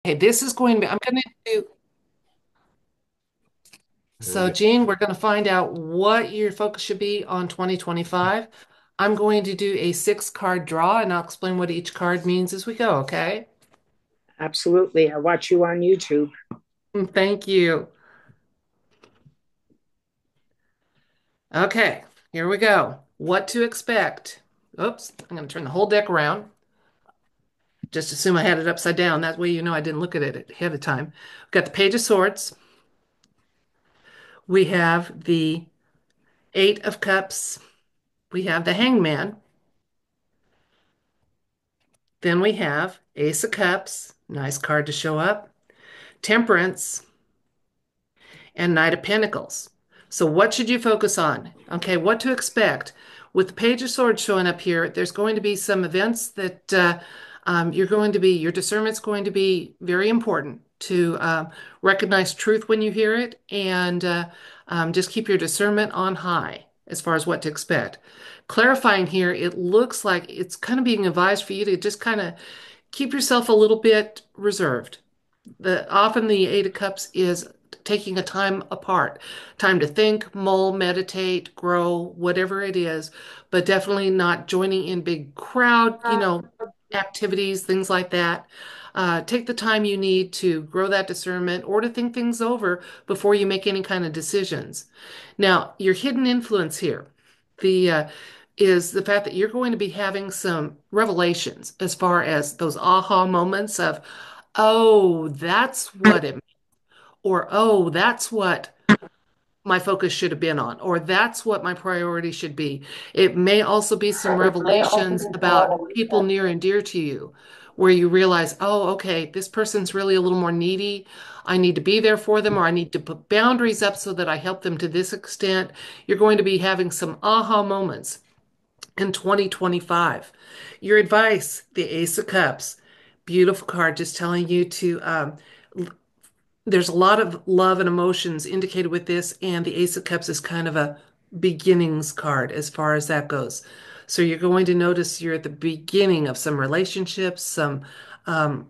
Okay, this is going to be, I'm going to do, Here we so go. Jean, we're going to find out what your focus should be on 2025. I'm going to do a six card draw and I'll explain what each card means as we go, okay? Absolutely. I watch you on YouTube. Thank you. Okay, here we go. What to expect. Oops, I'm going to turn the whole deck around. Just assume I had it upside down. That way you know I didn't look at it ahead of time. We've got the Page of Swords. We have the Eight of Cups. We have the Hangman. Then we have Ace of Cups. Nice card to show up. Temperance and Knight of Pentacles. So what should you focus on? Okay, what to expect. With the Page of Swords showing up here, there's going to be some events that your discernment's going to be very important to recognize truth when you hear it and just keep your discernment on high as far as what to expect. Clarifying here, it looks like it's kind of being advised for you to just kind of keep yourself a little bit reserved. Often the Eight of Cups is taking a time apart, time to think, mull, meditate, grow, whatever it is, but definitely not joining in big crowd, activities, things like that. Take the time you need to grow that discernment or to think things over before you make any kind of decisions. Now, your hidden influence here, the is the fact that you're going to be having some revelations as far as those aha moments of, oh, that's what it, or oh, that's what my focus should have been on, or that's what my priority should be. It may also be some revelations about people near and dear to you, where you realize, oh, okay, this person's really a little more needy. I need to be there for them, or I need to put boundaries up so that I help them to this extent. You're going to be having some aha moments in 2025. Your advice, the Ace of Cups, beautiful card, just telling you to there's a lot of love and emotions indicated with this, and the Ace of Cups is kind of a beginnings card as far as that goes. So you're going to notice you're at the beginning of some relationships, some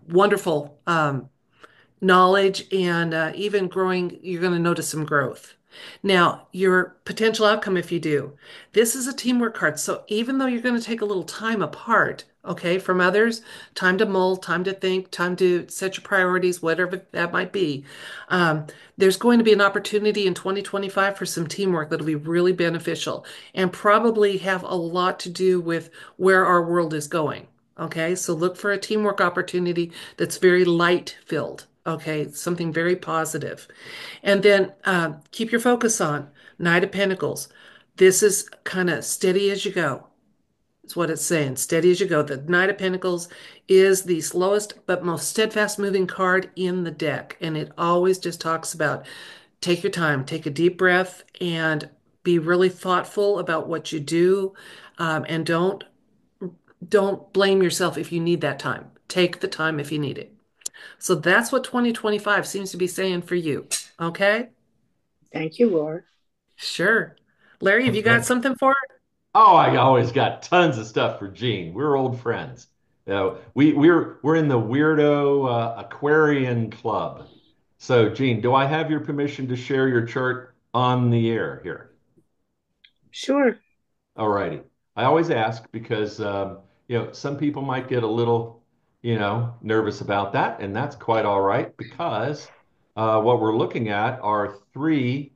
wonderful knowledge, and even growing, you're going to notice some growth. Now, your potential outcome, if you do, this is a teamwork card. So even though you're going to take a little time apart, okay, from others, time to mull, time to think, time to set your priorities, whatever that might be, um, there's going to be an opportunity in 2025 for some teamwork that'll be really beneficial and probably have a lot to do with where our world is going. Okay, so look for a teamwork opportunity that's very light filled. Okay, something very positive. And then keep your focus on Knight of Pentacles. This is kind of steady as you go. That's what it's saying. Steady as you go. The Knight of Pentacles is the slowest but most steadfast moving card in the deck. And it always just talks about take your time, take a deep breath, and be really thoughtful about what you do. And don't blame yourself if you need that time. Take the time if you need it. So that's what 2025 seems to be saying for you. Okay? Thank you, Laura. Sure. Larry, have you got Okay. something for it? Oh, I always got tons of stuff for Jeanne. We're old friends. We're in the weirdo Aquarian club. So, Jeanne, do I have your permission to share your chart on the air here? Sure. All righty. I always ask because some people might get a little, nervous about that, and that's quite all right because what we're looking at are three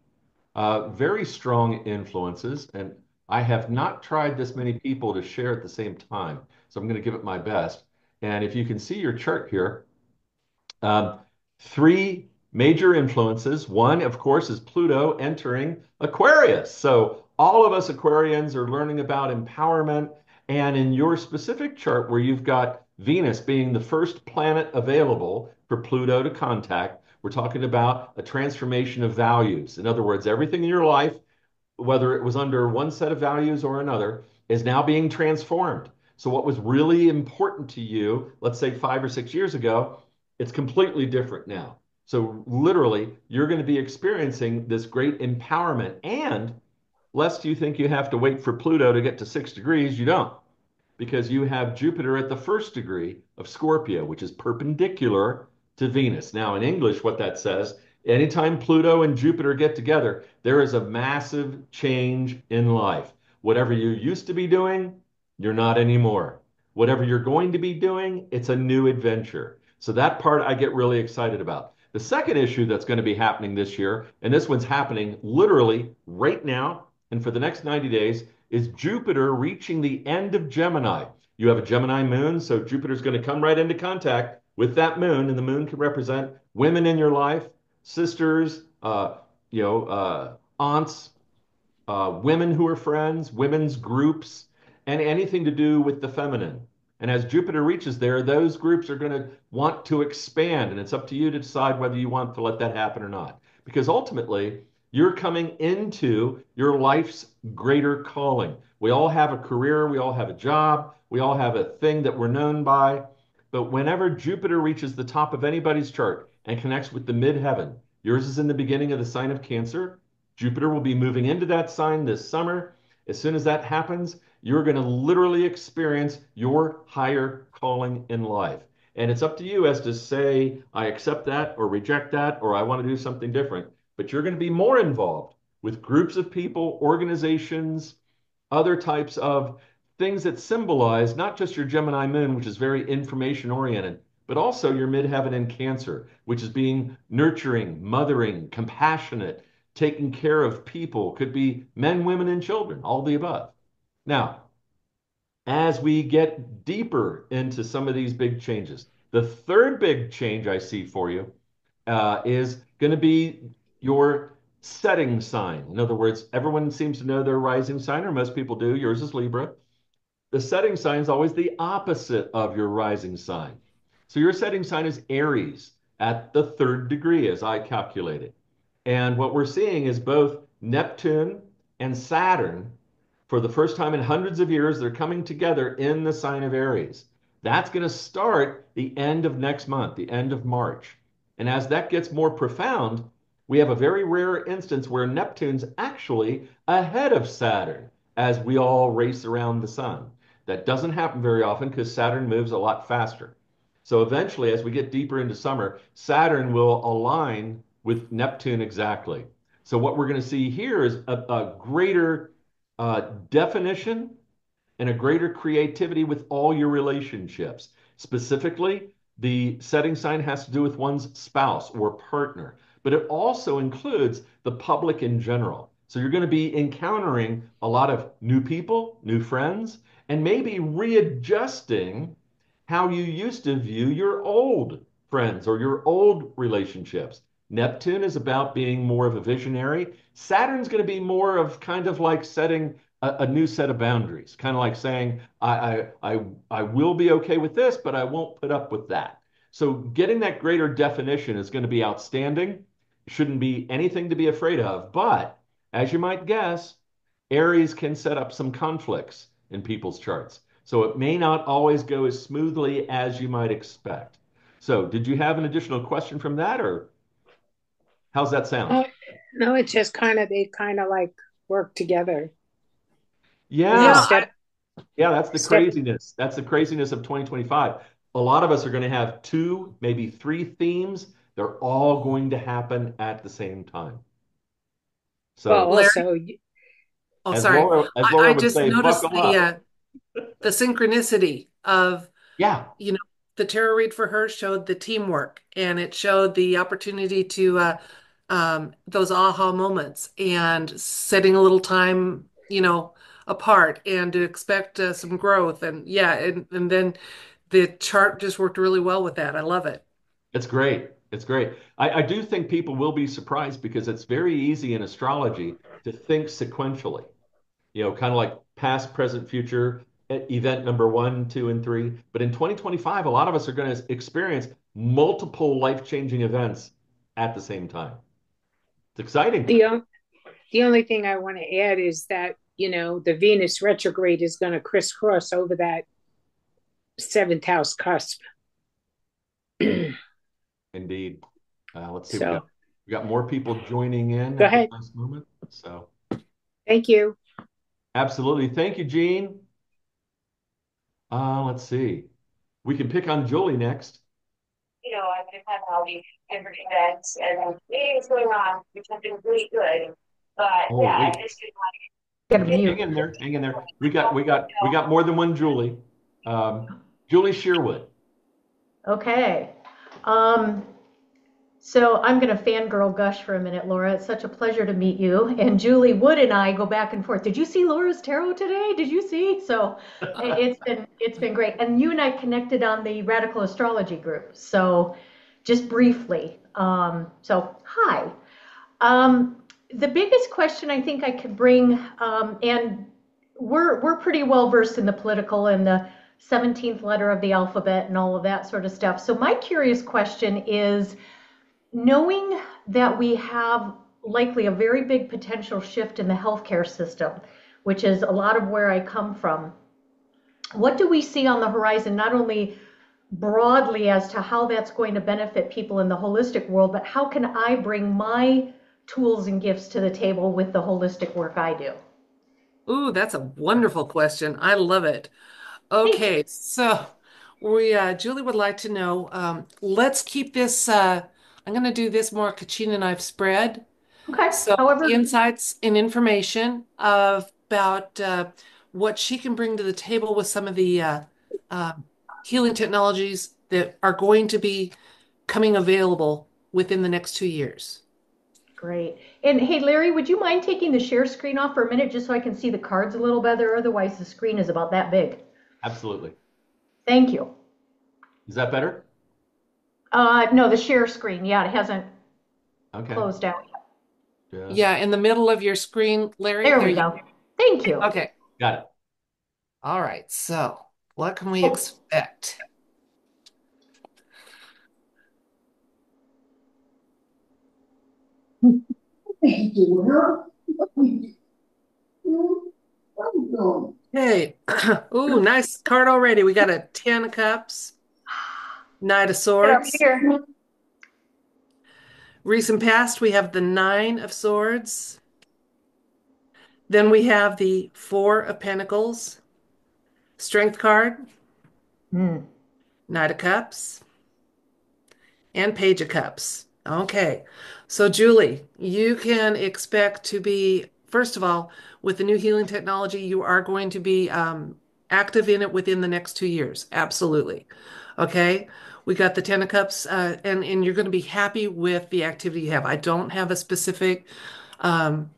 very strong influences, and I have not tried this many people to share at the same time, so I'm going to give it my best. And if you can see your chart here, um, three major influences. One, of course, is Pluto entering Aquarius. So all of us Aquarians are learning about empowerment. And in your specific chart, where you've got Venus being the first planet available for Pluto to contact, we're talking about a transformation of values. In other words, everything in your life, whether it was under one set of values or another, is now being transformed. So, what was really important to you, let's say 5 or 6 years ago, it's completely different now. So, literally, you're going to be experiencing this great empowerment. And lest you think you have to wait for Pluto to get to 6 degrees, you don't, because you have Jupiter at the first degree of Scorpio, which is perpendicular to Venus. Now, in English, what that says, anytime Pluto and Jupiter get together, there is a massive change in life. Whatever you used to be doing, you're not anymore. Whatever you're going to be doing, it's a new adventure. So that part I get really excited about. The second issue that's going to be happening this year, and this one's happening literally right now and for the next 90 days, is Jupiter reaching the end of Gemini. You have a Gemini moon, so Jupiter's going to come right into contact with that moon, and the moon can represent women in your life, sisters, aunts, women who are friends, women's groups, and anything to do with the feminine. And as Jupiter reaches there, those groups are going to want to expand, and it's up to you to decide whether you want to let that happen or not. Because ultimately, you're coming into your life's greater calling. We all have a career, we all have a job, we all have a thing that we're known by. But whenever Jupiter reaches the top of anybody's chart and connects with the midheaven, yours is in the beginning of the sign of Cancer. Jupiter will be moving into that sign this summer. As soon as that happens, you're going to literally experience your higher calling in life. And it's up to you as to say, I accept that or reject that, or I want to do something different. But you're going to be more involved with groups of people, organizations, other types of things that symbolize not just your Gemini moon, which is very information oriented, but also your midheaven in Cancer, which is being nurturing, mothering, compassionate, taking care of people, could be men, women, and children, all the above. Now, as we get deeper into some of these big changes, the third big change I see for you is going to be your setting sign. In other words, everyone seems to know their rising sign, or most people do. Yours is Libra. The setting sign is always the opposite of your rising sign. So your setting sign is Aries at the third degree, as I calculated. And what we're seeing is both Neptune and Saturn, for the first time in hundreds of years, they're coming together in the sign of Aries. That's going to start the end of next month, the end of March. And as that gets more profound, we have a very rare instance where Neptune's actually ahead of Saturn as we all race around the sun. That doesn't happen very often because Saturn moves a lot faster. So eventually, as we get deeper into summer, Saturn will align with Neptune exactly. So what we're going to see here is a greater definition and a greater creativity with all your relationships. Specifically, the setting sign has to do with one's spouse or partner, but it also includes the public in general. So you're going to be encountering a lot of new people, new friends, and maybe readjusting how you used to view your old friends or your old relationships. Neptune is about being more of a visionary. Saturn's going to be more of kind of like setting a new set of boundaries, kind of like saying, I will be okay with this, but I won't put up with that. So getting that greater definition is going to be outstanding. Shouldn't be anything to be afraid of. But as you might guess, Aries can set up some conflicts in people's charts. So it may not always go as smoothly as you might expect. So did you have an additional question from that, or how's that sound? Oh, no, it just they kind of like work together. You know, Yeah, Yeah, step, yeah, that's the step. craziness. That's the craziness of 2025. A lot of us are going to have two, maybe three themes. They're all going to happen at the same time. Well, So Larry. also, Oh, as sorry. Laura I would just say, noticed buckle up. the synchronicity of, Yeah, you know, the tarot read for her showed the teamwork and it showed the opportunity to those aha moments and setting a little time, apart and to expect some growth. And yeah, and then the chart just worked really well with that. I love it. it's great. It's great. I do think people will be surprised because it's very easy in astrology to think sequentially. Kind of like past, present, future, event number one, two, and three. But in 2025, a lot of us are going to experience multiple life-changing events at the same time. It's exciting. the o- the only thing I want to add is that the Venus retrograde is going to crisscross over that seventh house cusp. Indeed. Let's see, So we got more people joining in go at the ahead. last moment. So Thank you. absolutely. Thank you, Jeanne. Let's see. We can pick on Jolie next. We've had all these different events and meetings going on, which have been really good. But Oh, yeah, I wait. just didn't Gotta want Hang mute. in there. Hang in there. We to, got more than one Julie. Julie Shearwood. Okay. Um, so I'm going to fangirl gush for a minute, Laura. It's such a pleasure to meet you. And Julie Wood and I go back and forth. Did you see Laura's tarot today? Did you see? So it's been great. And you and I connected on the radical astrology group. So just briefly. So hi. Um, the biggest question I think I could bring, and we're pretty well versed in the political and the 17th letter of the alphabet and all of that sort of stuff. So my curious question is, knowing that we have likely a very big potential shift in the healthcare system, which is a lot of where I come from, what do we see on the horizon, not only broadly as to how that's going to benefit people in the holistic world, but how can I bring my tools and gifts to the table with the holistic work I do? Ooh, that's a wonderful question. I love it. Thank you. Okay, so we Julie would like to know, let's keep this I'm going to do this more Kachina knife spread. Okay. So However, insights and information about what she can bring to the table with some of the uh, healing technologies that are going to be coming available within the next 2 years. great. And hey, Larry, would you mind taking the share screen off for a minute just so I can see the cards a little better? Otherwise, the screen is about that big. Absolutely. Thank you. Is that better? No, the share screen. Yeah, it hasn't Okay. closed out yet. Just Yeah, in the middle of your screen, Larry, There there we you go. Thank go. you. Okay. got it. All right. So what can we Oh, expect? Hey, ooh, nice card already. We got a 10 of cups, Knight of get up Swords. here. Recent past, we have the Nine of Swords. Then we have the Four of Pentacles, Strength card, Hmm. Knight of Cups, and Page of Cups. Okay, so Julie, you can expect to be, first of all, with the new healing technology, you are going to be active in it within the next 2 years. Absolutely. Okay, we got the Ten of Cups, and you're going to be happy with the activity you have. I don't have a specific um,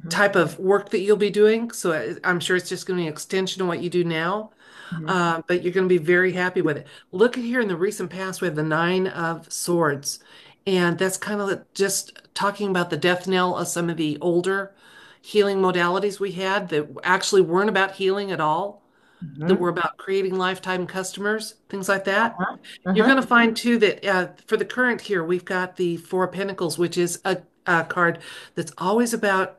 Mhm. type of work that you'll be doing. So I'm sure it's just going to be an extension of what you do now. Mhm. But you're going to be very happy with it. Look at here in the recent past, we have the Nine of Swords. And that's kind of just talking about the death knell of some of the older healing modalities we had that actually weren't about healing at all, that were Mhm. about creating lifetime customers, things like that. Uh-huh. You're Uh-huh. going to find too that for the current here, we've got the Four of Pentacles, which is a card that's always about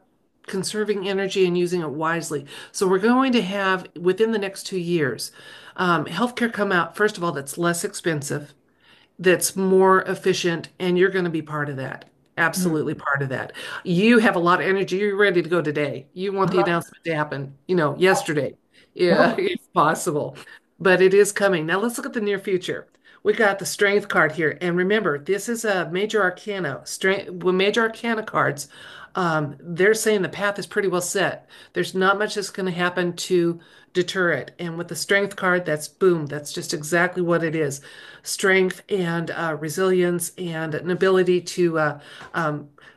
conserving energy and using it wisely. So we're going to have within the next 2 years, healthcare come out, first of all, that's less expensive, that's more efficient, and you're going to be part of that. Mm. Absolutely part of that. You have a lot of energy. You're ready to go today. You want the Uh-huh. announcement to happen, yesterday, yeah, Oh. if possible. But it is coming. Now let's look at the near future. We got the strength card here. And remember, this is a major arcana. Strength, with major arcana cards, they're saying the path is pretty well set. There's not much that's going to happen to deter it. And with the strength card, that's boom. That's just exactly what it is. Strength and resilience and an ability to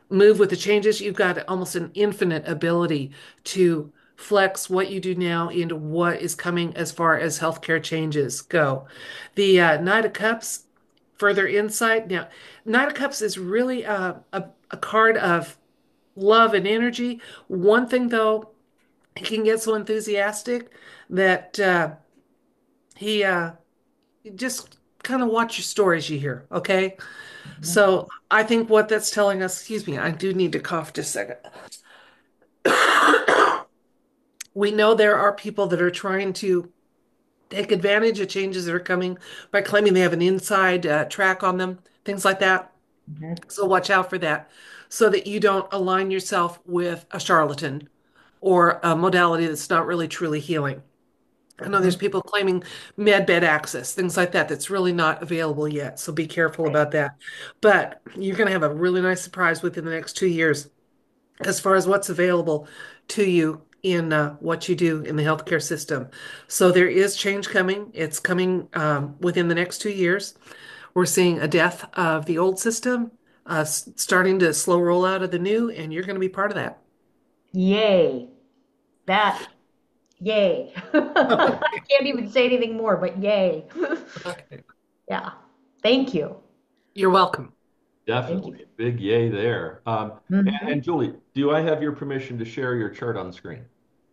move with the changes. You've got almost an infinite ability to flex what you do now into what is coming as far as healthcare changes go. The Knight of Cups, further insight. Now, Knight of Cups is really a card of love and energy. One thing, though, he can get so enthusiastic that he just kind of watch your stories you hear, okay? Mhm. So I think what that's telling us, excuse me, I do need to cough just a second. We know there are people that are trying to take advantage of changes that are coming by claiming they have an inside track on them, things like that. Mhm. So watch out for that so that you don't align yourself with a charlatan or a modality that's not really truly healing. I know there's Hmm. people claiming med bed access, things like that, that's really not available yet. So be careful Right. about that. But you're going to have a really nice surprise within the next 2 years as far as what's available to you in what you do in the healthcare system. So there is change coming. It's coming within the next 2 years. We're seeing a death of the old system, starting to slow roll out of the new, and you're going to be part of that. Yay. That, yay. I can't even say anything more, but yay. Okay. Yeah. Thank you. You're welcome. Thank you. Definitely. Big yay there. And Hmm. Julie, do I have your permission to share your chart on screen?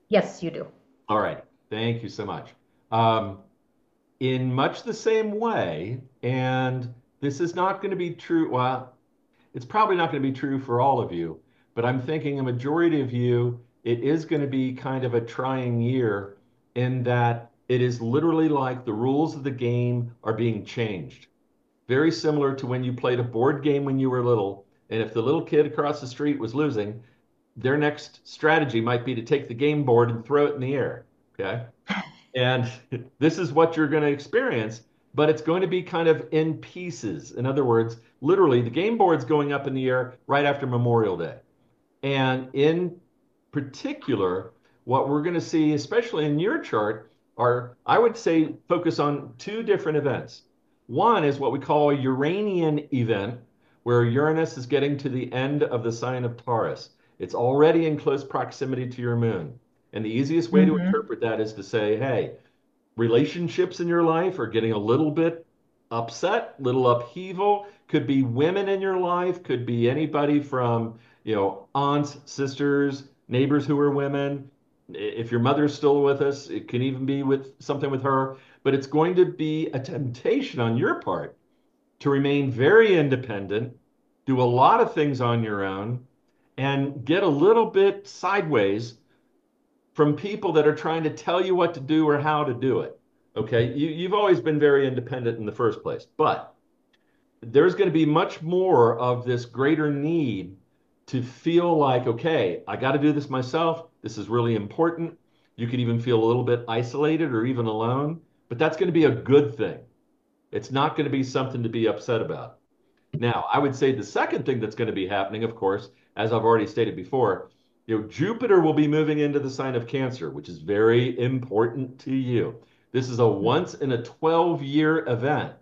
Yes, you do. All right. Thank you so much. Um, in much the same way, and this is not going to be true. Well, it's probably not going to be true for all of you, but I'm thinking a majority of you, it is going to be kind of a trying year in that it is literally like the rules of the game are being changed. Very similar to when you played a board game when you were little, and if the little kid across the street was losing, their next strategy might be to take the game board and throw it in the air. Okay. And this is what you're going to experience, but it's going to be kind of in pieces. In other words, literally, the game board's going up in the air right after Memorial Day. And in particular, what we're going to see, especially in your chart, are, I would say, focus on two different events. One is what we call a Uranian event, where Uranus is getting to the end of the sign of Taurus. It's already in close proximity to your moon. And the easiest way to Hmm. interpret that is to say, hey, relationships in your life are getting a little bit upset, little upheaval. Could be women in your life, could be anybody from, aunts, sisters, neighbors who are women. If your mother's still with us, it can even be with something with her, but it's going to be a temptation on your part to remain very independent, do a lot of things on your own, and get a little bit sideways from people that are trying to tell you what to do or how to do it. Okay. You've always been very independent in the first place, but there's going to be much more of this greater need to feel like, okay, I got to do this myself. This is really important. You could even feel a little bit isolated or even alone, but that's going to be a good thing. It's not going to be something to be upset about. Now, I would say the second thing that's going to be happening, of course, as I've already stated before, Jupiter will be moving into the sign of Cancer, which is very important to you. This is a once in a 12-year event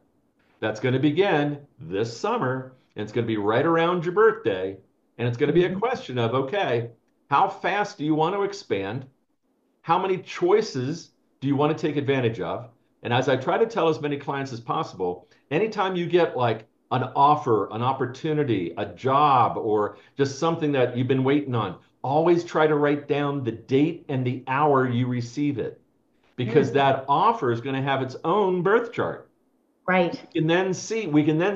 that's going to begin this summer, and it's going to be right around your birthday. And it's going to be a Hmm. question of, okay, how fast do you want to expand? How many choices do you want to take advantage of? And as I try to tell as many clients as possible, anytime you get like an offer, an opportunity, a job, or just something that you've been waiting on, always try to write down the date and the hour you receive it because Hmm. that offer is going to have its own birth chart. Right. We can then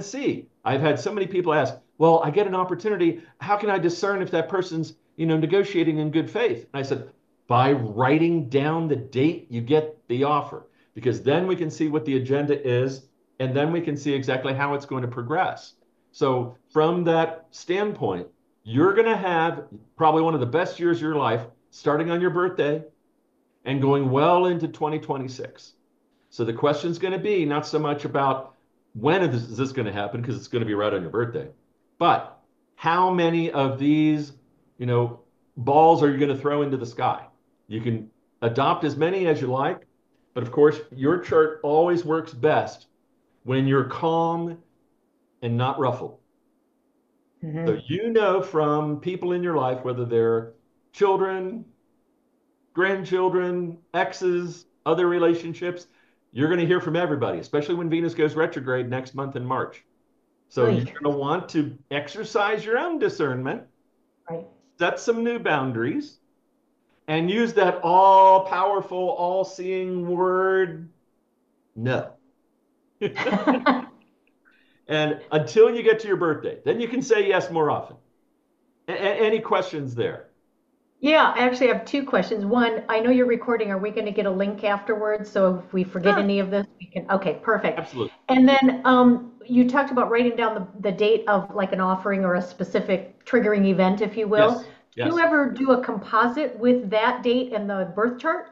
see. I've had so many people ask, well, I get an opportunity. How can I discern if that person's, negotiating in good faith? And I said, by writing down the date you get the offer, because then we can see what the agenda is, and then we can see exactly how it's going to progress. So from that standpoint, you're going to have probably one of the best years of your life starting on your birthday and going well into 2026. So the question's going to be not so much about when is this going to happen, because it's going to be right on your birthday, but how many of these, you know, balls are you going to throw into the sky? You can adopt as many as you like, but of course, your chart always works best when you're calm and not ruffled. So Hmm. from people in your life, whether they're children, grandchildren, exes, other relationships. You're going to hear from everybody, especially when Venus goes retrograde next month in March. So you're Oy. going to want to exercise your own discernment, Right. set some new boundaries, and use that all powerful, all seeing word, no. And until you get to your birthday, then you can say yes more often. Any questions there? Yeah, I actually have two questions. One, I know you're recording. Are we going to get a link afterwards? So if we forget Sure, any of this, we can. Okay, perfect. absolutely. And then you talked about writing down the date of like an offering or a specific triggering event, if you will. Yes, Do you yes. ever do a composite with that date and the birth chart?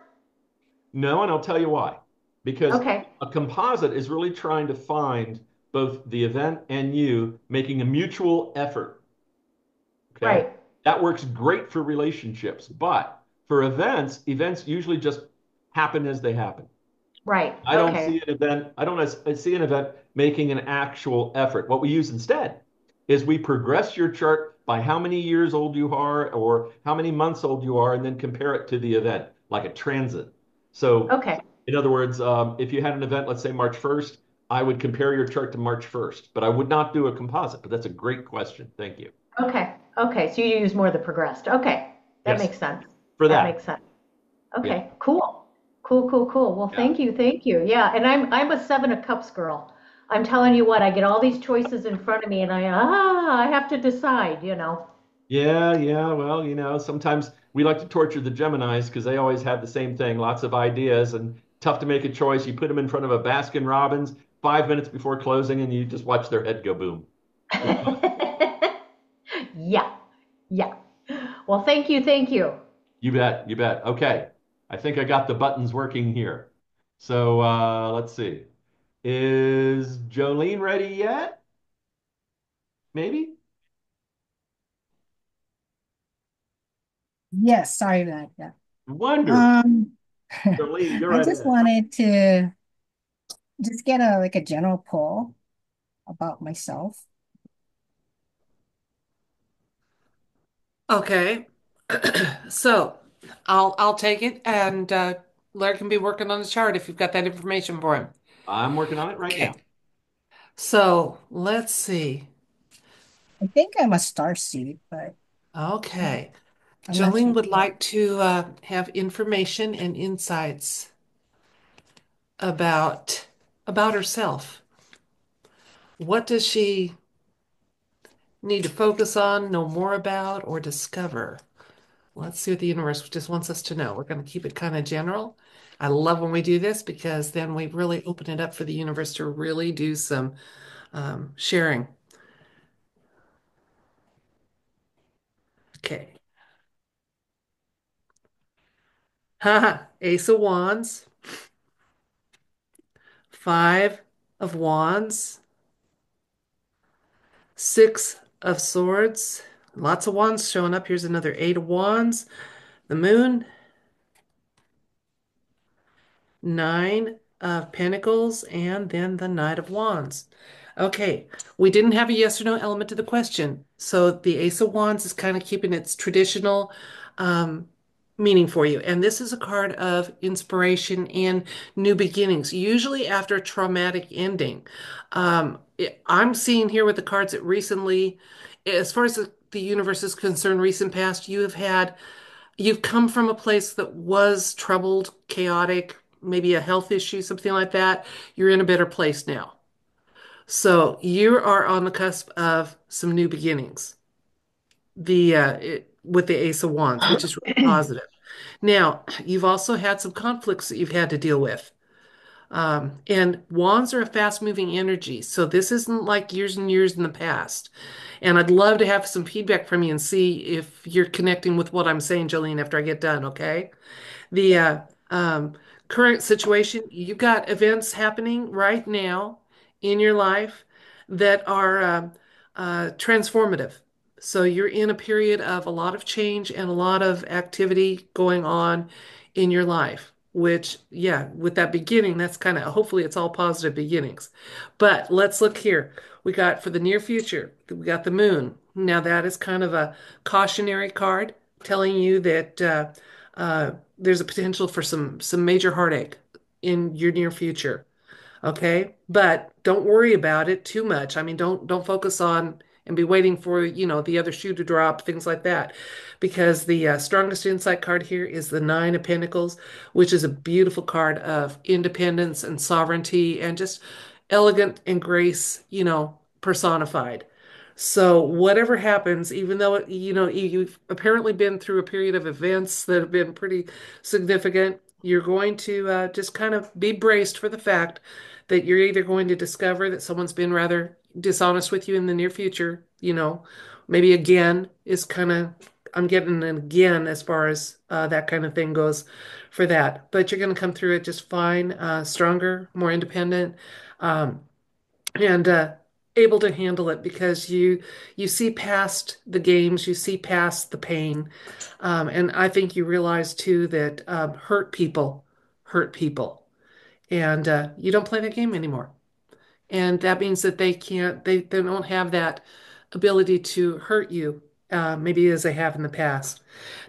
No, and I'll tell you why. Because Okay, a composite is really trying to find both the event and you making a mutual effort. Okay. right, That works great for relationships, but for events, events usually just happen as they happen. right. I don't Okay, see an event, I don't see an event making an actual effort. What we use instead is we progress your chart by how many years old you are or how many months old you are, and then compare it to the event, like a transit. So, okay, in other words, if you had an event, let's say March 1st, I would compare your chart to March 1st, but I would not do a composite. But that's a great question. Thank you. okay, okay. So you use more the progressed. Okay, that Yes, makes sense. for That that. makes sense. Yeah. Okay, cool. Cool, cool, cool. Well, Yeah. thank you, thank you. Yeah, and I'm a seven of cups girl. I'm telling you what, I get all these choices in front of me and I have to decide, you know. Yeah, yeah. Well, sometimes we like to torture the Geminis because they always have the same thing, lots of ideas and tough to make a choice. You put them in front of a Baskin Robbins 5 minutes before closing and you just watch their head go boom. It's fun. Yeah, yeah. Well, thank you, thank you. You bet. You bet. Okay. I think I got the buttons working here. So let's see. Is Jolene ready yet? Maybe? Yes, sorry about that. Wonderful. Um, Jolene, go I right just ahead. wanted to just get a like a general poll about myself. Okay. So I'll take it and Larry can be working on the chart if you've got that information for him. I'm working on it right Okay. now. So let's see. I think I'm a star seed, but Okay. I'm not Jolene sure. would like to have information and insights about about herself. What does she need to focus on, know more about, or discover? Let's see what the universe just wants us to know. We're going to keep it kind of general. I love when we do this because then we really open it up for the universe to really do some sharing. Okay. Haha. Ace of Wands, Five of Wands, Six of Swords. Lots of wands showing up. Here's another Eight of Wands. The Moon, Nine of Pentacles, and then the Knight of Wands. Okay, we didn't have a yes or no element to the question. So the Ace of Wands is kind of keeping its traditional um, meaning for you. And this is a card of inspiration and new beginnings, usually after a traumatic ending. I'm seeing here with the cards that recently, as far as the universe is concerned, recent past, you've come from a place that was troubled, chaotic, maybe a health issue, something like that. You're in a better place now. So you are on the cusp of some new beginnings. With the Ace of Wands, which is really positive. Now, you've also had some conflicts that you've had to deal with. And wands are a fast-moving energy, so this isn't like years and years in the past. And I'd love to have some feedback from you and see if you're connecting with what I'm saying, Jolene, after I get done, okay? The um, current situation, you've got events happening right now in your life that are transformative. So you're in a period of a lot of change and a lot of activity going on in your life, which, yeah, with that beginning, that's kind of hopefully it's all positive beginnings. But let's look here. We got for the near future, we got the moon. Now, that is kind of a cautionary card telling you that there's a potential for some major heartache in your near future. Okay, but don't worry about it too much. I mean, don't focus on and be waiting for, the other shoe to drop, things like that, because the strongest insight card here is the Nine of Pentacles, which is a beautiful card of independence and sovereignty and just elegant and grace, personified. So whatever happens, even though you've apparently been through a period of events that have been pretty significant, you're going to just kind of be braced for the fact that you're either going to discover that someone's been rather dishonest with you in the near future, maybe again is kind of I'm getting an again as far as that kind of thing goes for that. But you're going to come through it just fine, stronger, more independent, um, and able to handle it because you see past the games, you see past the pain, and I think you realize too that hurt people, and you don't play that game anymore. And that means that they don't have that ability to hurt you, maybe as they have in the past.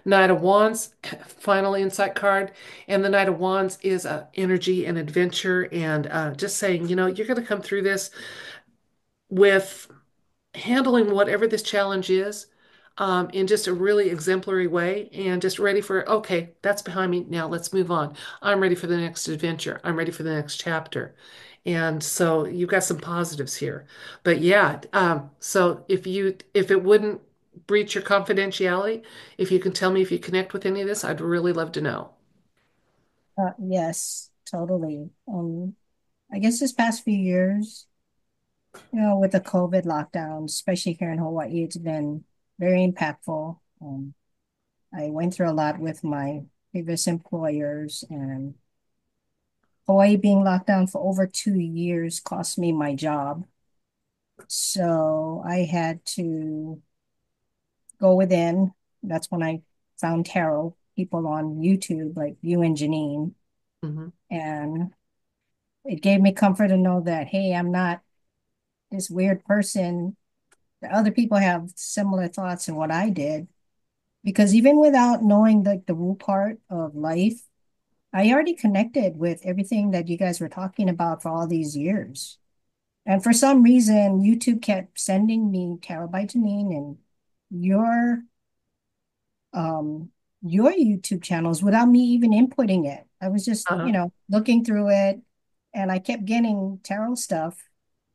Knight of Wands, final insight card, and the Knight of Wands is energy and adventure, and just saying, you're going to come through this with handling whatever this challenge is in just a really exemplary way and just ready for, okay, that's behind me. Now let's move on. I'm ready for the next adventure. I'm ready for the next chapter. And so you've got some positives here. But yeah, so if it wouldn't breach your confidentiality, if you can tell me if you connect with any of this, I'd really love to know. Yes, totally. I guess this past few years, with the COVID lockdown, especially here in Hawaii, it's been very impactful. I went through a lot with my previous employers, and Hawaii being locked down for over 2 years cost me my job. So I had to go within. That's when I found tarot people on YouTube like you and Jeanine. Hmm. And it gave me comfort to know that, hey, I'm not this weird person. The other people have similar thoughts in what I did. Because even without knowing the woo part of life, I already connected with everything that you guys were talking about for all these years. And for some reason, YouTube kept sending me Tarot by Janine and your um your YouTube channels without me even inputting it. I was just, Uh-huh. looking through it, and I kept getting tarot stuff.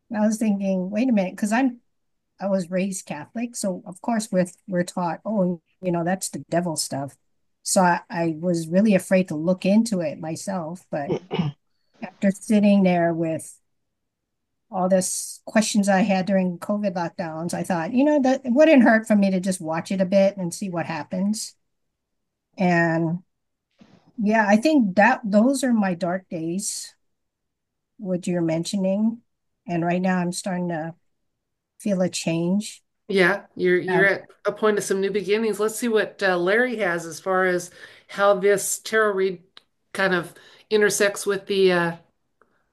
And I was thinking, wait a minute, because I was raised Catholic, so of course we're taught, oh, that's the devil stuff. So I was really afraid to look into it myself, but after sitting there with all this questions I had during COVID lockdowns, I thought, that it wouldn't hurt for me to just watch it a bit and see what happens. And yeah, I think that those are my dark days, what you're mentioning. And right now I'm starting to feel a change. Yeah, you're Um, at a point of some new beginnings. Let's see what Larry has as far as how this tarot read kind of intersects with the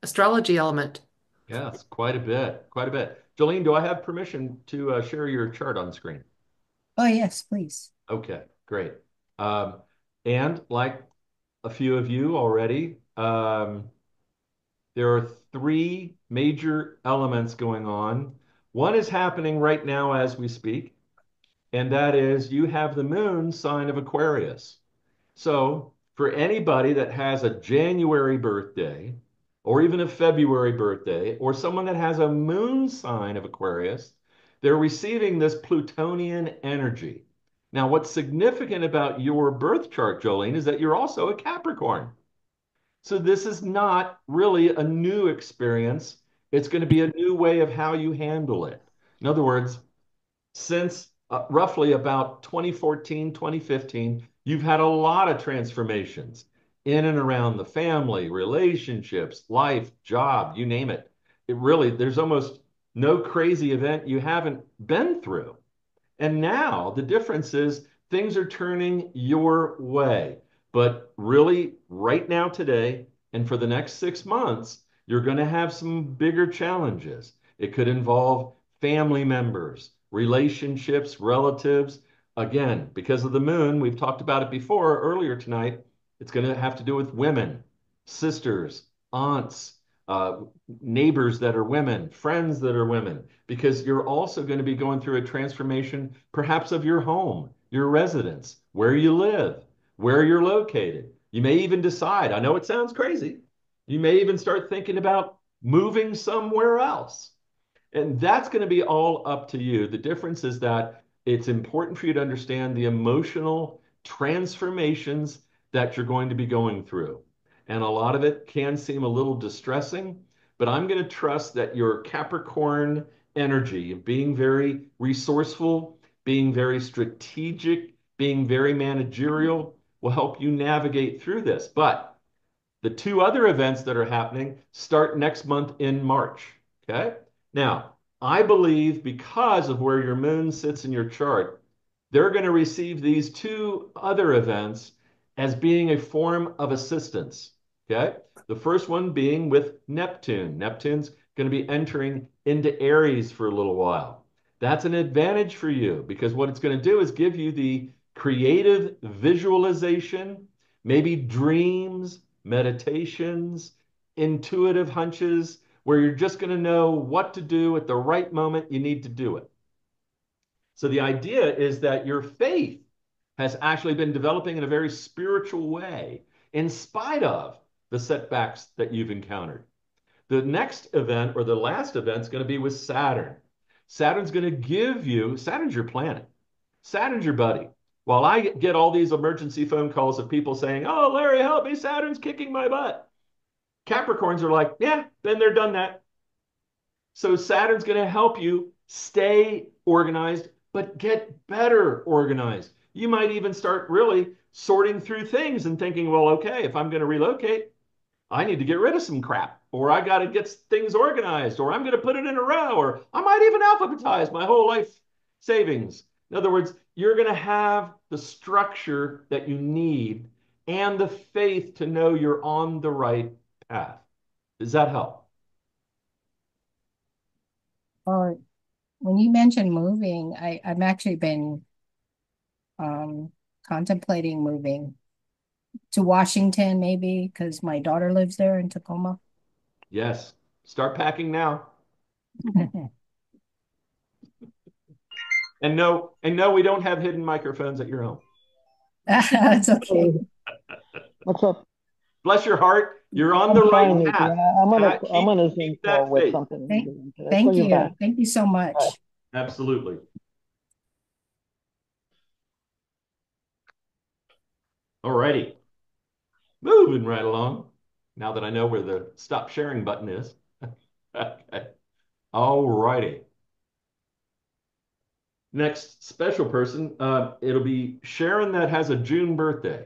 astrology element. Yes, quite a bit, quite a bit. Jolene, do I have permission to share your chart on screen? oh, yes, please. Okay, great. Um, and like a few of you already, there are three major elements going on. One is happening right now as we speak, and that is you have the moon sign of Aquarius. So, for anybody that has a January birthday, or even a February birthday, or someone that has a moon sign of Aquarius, they're receiving this Plutonian energy. Now, what's significant about your birth chart, Jolene, is that you're also a Capricorn. So, this is not really a new experience. It's going to be a new way of how you handle it. In other words, since roughly about 2014, 2015, you've had a lot of transformations in and around the family, relationships, life, job, you name it. It really, there's almost no crazy event you haven't been through. And now the difference is things are turning your way. But really, right now, today, and for the next 6 months, you're going to have some bigger challenges. It could involve family members, relationships, relatives. Again, because of the moon, we've talked about it before earlier tonight. It's going to have to do with women, sisters, aunts, uh, neighbors that are women, friends that are women, because you're also going to be going through a transformation, perhaps of your home, your residence, where you live, where you're located. You may even decide, I know it sounds crazy, you may even start thinking about moving somewhere else. And that's going to be all up to you. The difference is that it's important for you to understand the emotional transformations that you're going to be going through. And a lot of it can seem a little distressing, but I'm going to trust that your Capricorn energy of being very resourceful, being very strategic, being very managerial will help you navigate through this. But the two other events that are happening start next month in March. Okay. Now, I believe because of where your moon sits in your chart, they're going to receive these two other events as being a form of assistance. Okay. The first one being with Neptune. Neptune's going to be entering into Aries for a little while. That's an advantage for you because what it's going to do is give you the creative visualization, maybe dreams, meditations, intuitive hunches, where you're just going to know what to do at the right moment you need to do it. So the idea is that your faith has actually been developing in a very spiritual way, in spite of the setbacks that you've encountered. The next event, or the last event, is going to be with Saturn. Saturn's going to give you, Saturn's your planet. Saturn's your buddy. While I get all these emergency phone calls of people saying, "Oh, Larry, help me, Saturn's kicking my butt." Capricorns are like, "Yeah, been there, done that." So Saturn's going to help you stay organized, but get better organized. You might even start really sorting through things and thinking, well, okay, if I'm going to relocate, I need to get rid of some crap, or I got to get things organized, or I'm going to put it in a row, or I might even alphabetize my whole life savings. In other words, you're going to have the structure that you need and the faith to know you're on the right path. Does that help? Or when you mentioned moving, I've actually been um contemplating moving to Washington, maybe because my daughter lives there in Tacoma. Yes. Start packing now. And no, we don't have hidden microphones at your home. It's okay. Hey, what's up? Bless your heart. You're on I'm the right fine, Nikki. path. I'm on a Zoom Keep call that with faith. something I'm Thank, doing. I'll call thank you back. you. Thank you so All right. much. Absolutely. All righty. Moving right along. Now that I know where the stop sharing button is. Okay. All righty. Next special person, it'll be Sharon that has a June birthday.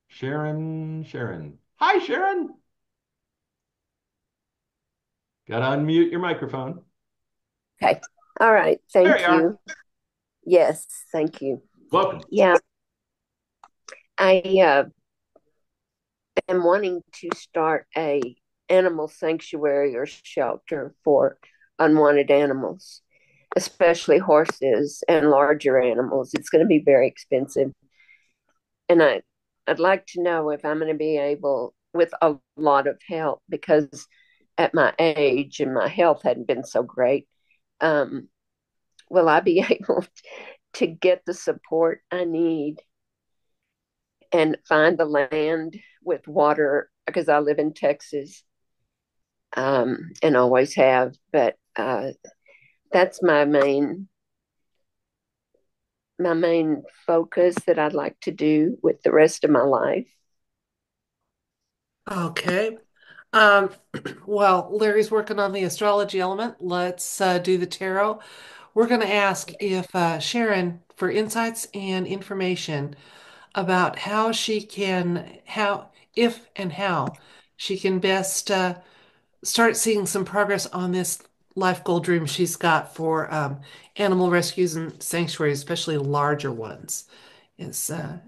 Sharon. Hi, Sharon. Got to unmute your microphone. Okay. All right. There Thank you are. you. Yes. Thank you. Welcome. Yeah. I am wanting to start a animal sanctuary or shelter for unwanted animals, especially horses and larger animals. It's going to be very expensive. And I'd like to know if I'm going to be able, with a lot of help, because at my age and my health hadn't been so great, will I be able to get the support I need and find the land with water? Because I live in Texas, and always have. But that's my main focus that I'd like to do with the rest of my life. Okay. Um, well, Larry's working on the astrology element. Let's do the tarot. We're going to ask if Sharon for insights and information about if and how she can best start seeing some progress on this life goal dream she's got for animal rescues and sanctuaries, especially larger ones. Is uh,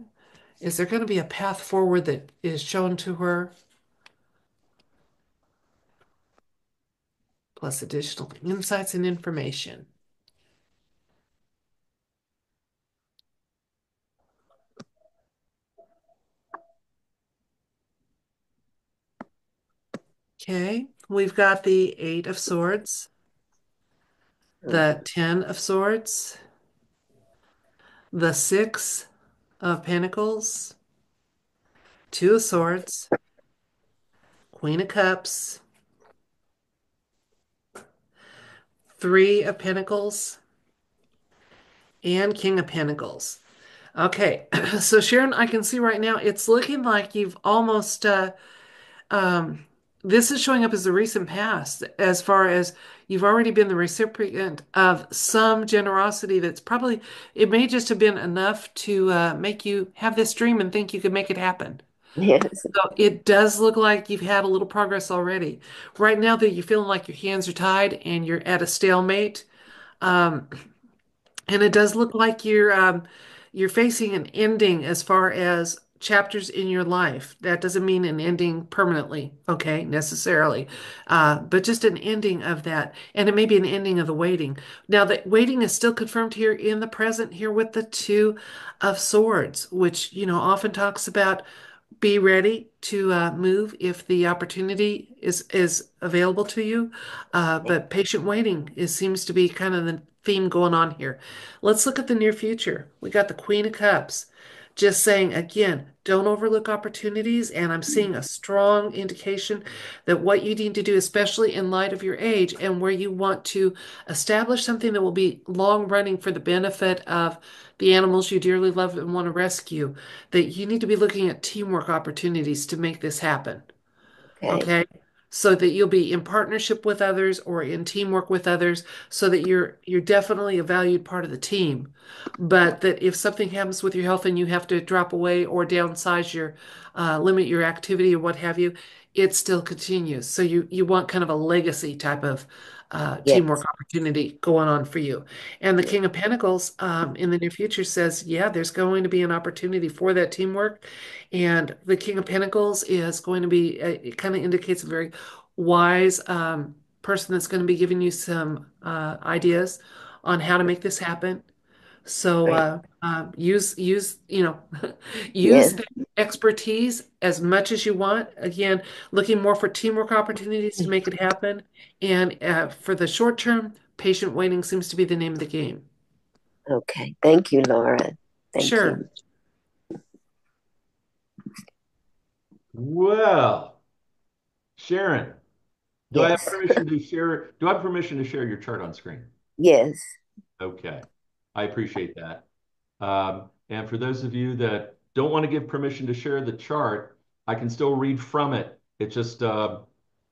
is there going to be a path forward that is shown to her, plus additional insights and information? Okay, we've got the Eight of Swords, the Ten of Swords, the Six of Pentacles, Two of Swords, Queen of Cups, Three of Pentacles, and King of Pentacles. Okay, so Sharon, I can see right now it's looking like you've almost um, this is showing up as the recent past, as far as you've already been the recipient of some generosity that's probably, it may just have been enough to make you have this dream and think you could make it happen. Yes. So it does look like you've had a little progress already. Right now, that you're feeling like your hands are tied and you're at a stalemate. Um, and it does look like you're facing an ending as far as chapters in your life. That doesn't mean an ending permanently, okay, necessarily, but just an ending of that, and it may be an ending of the waiting. Now, the waiting is still confirmed here in the present here with the Two of Swords, which often talks about be ready to move if the opportunity is available to you. But patient waiting seems to be kind of the theme going on here. Let's look at the near future. We got the Queen of Cups. Just saying again, don't overlook opportunities. And I'm seeing a strong indication that what you need to do, especially in light of your age and where you want to establish something that will be long running for the benefit of the animals you dearly love and want to rescue, that you need to be looking at teamwork opportunities to make this happen. Okay. Okay. So that you'll be in partnership with others or in teamwork with others so that you're definitely a valued part of the team. But that if something happens with your health and you have to drop away or downsize your limit your activity or what have you, it still continues. So you want kind of a legacy type of teamwork Yes. opportunity going on for you. And the Yes. King of Pentacles in the near future says, yeah, there's going to be an opportunity for that teamwork. And the King of Pentacles is going to be, it kind of indicates a very wise person that's going to be giving you some ideas on how to make this happen. So Right. use use Yes. the expertise as much as you want. Again, looking more for teamwork opportunities to make it happen. And for the short term, patient waiting seems to be the name of the game. Okay. Thank you, Laura. Thank Sure. you. Well, Sharon, do I have Yes. permission to share? Do I have permission to share your chart on screen? Yes. Okay. I appreciate that. And for those of you that don't want to give permission to share the chart, I can still read from it. It just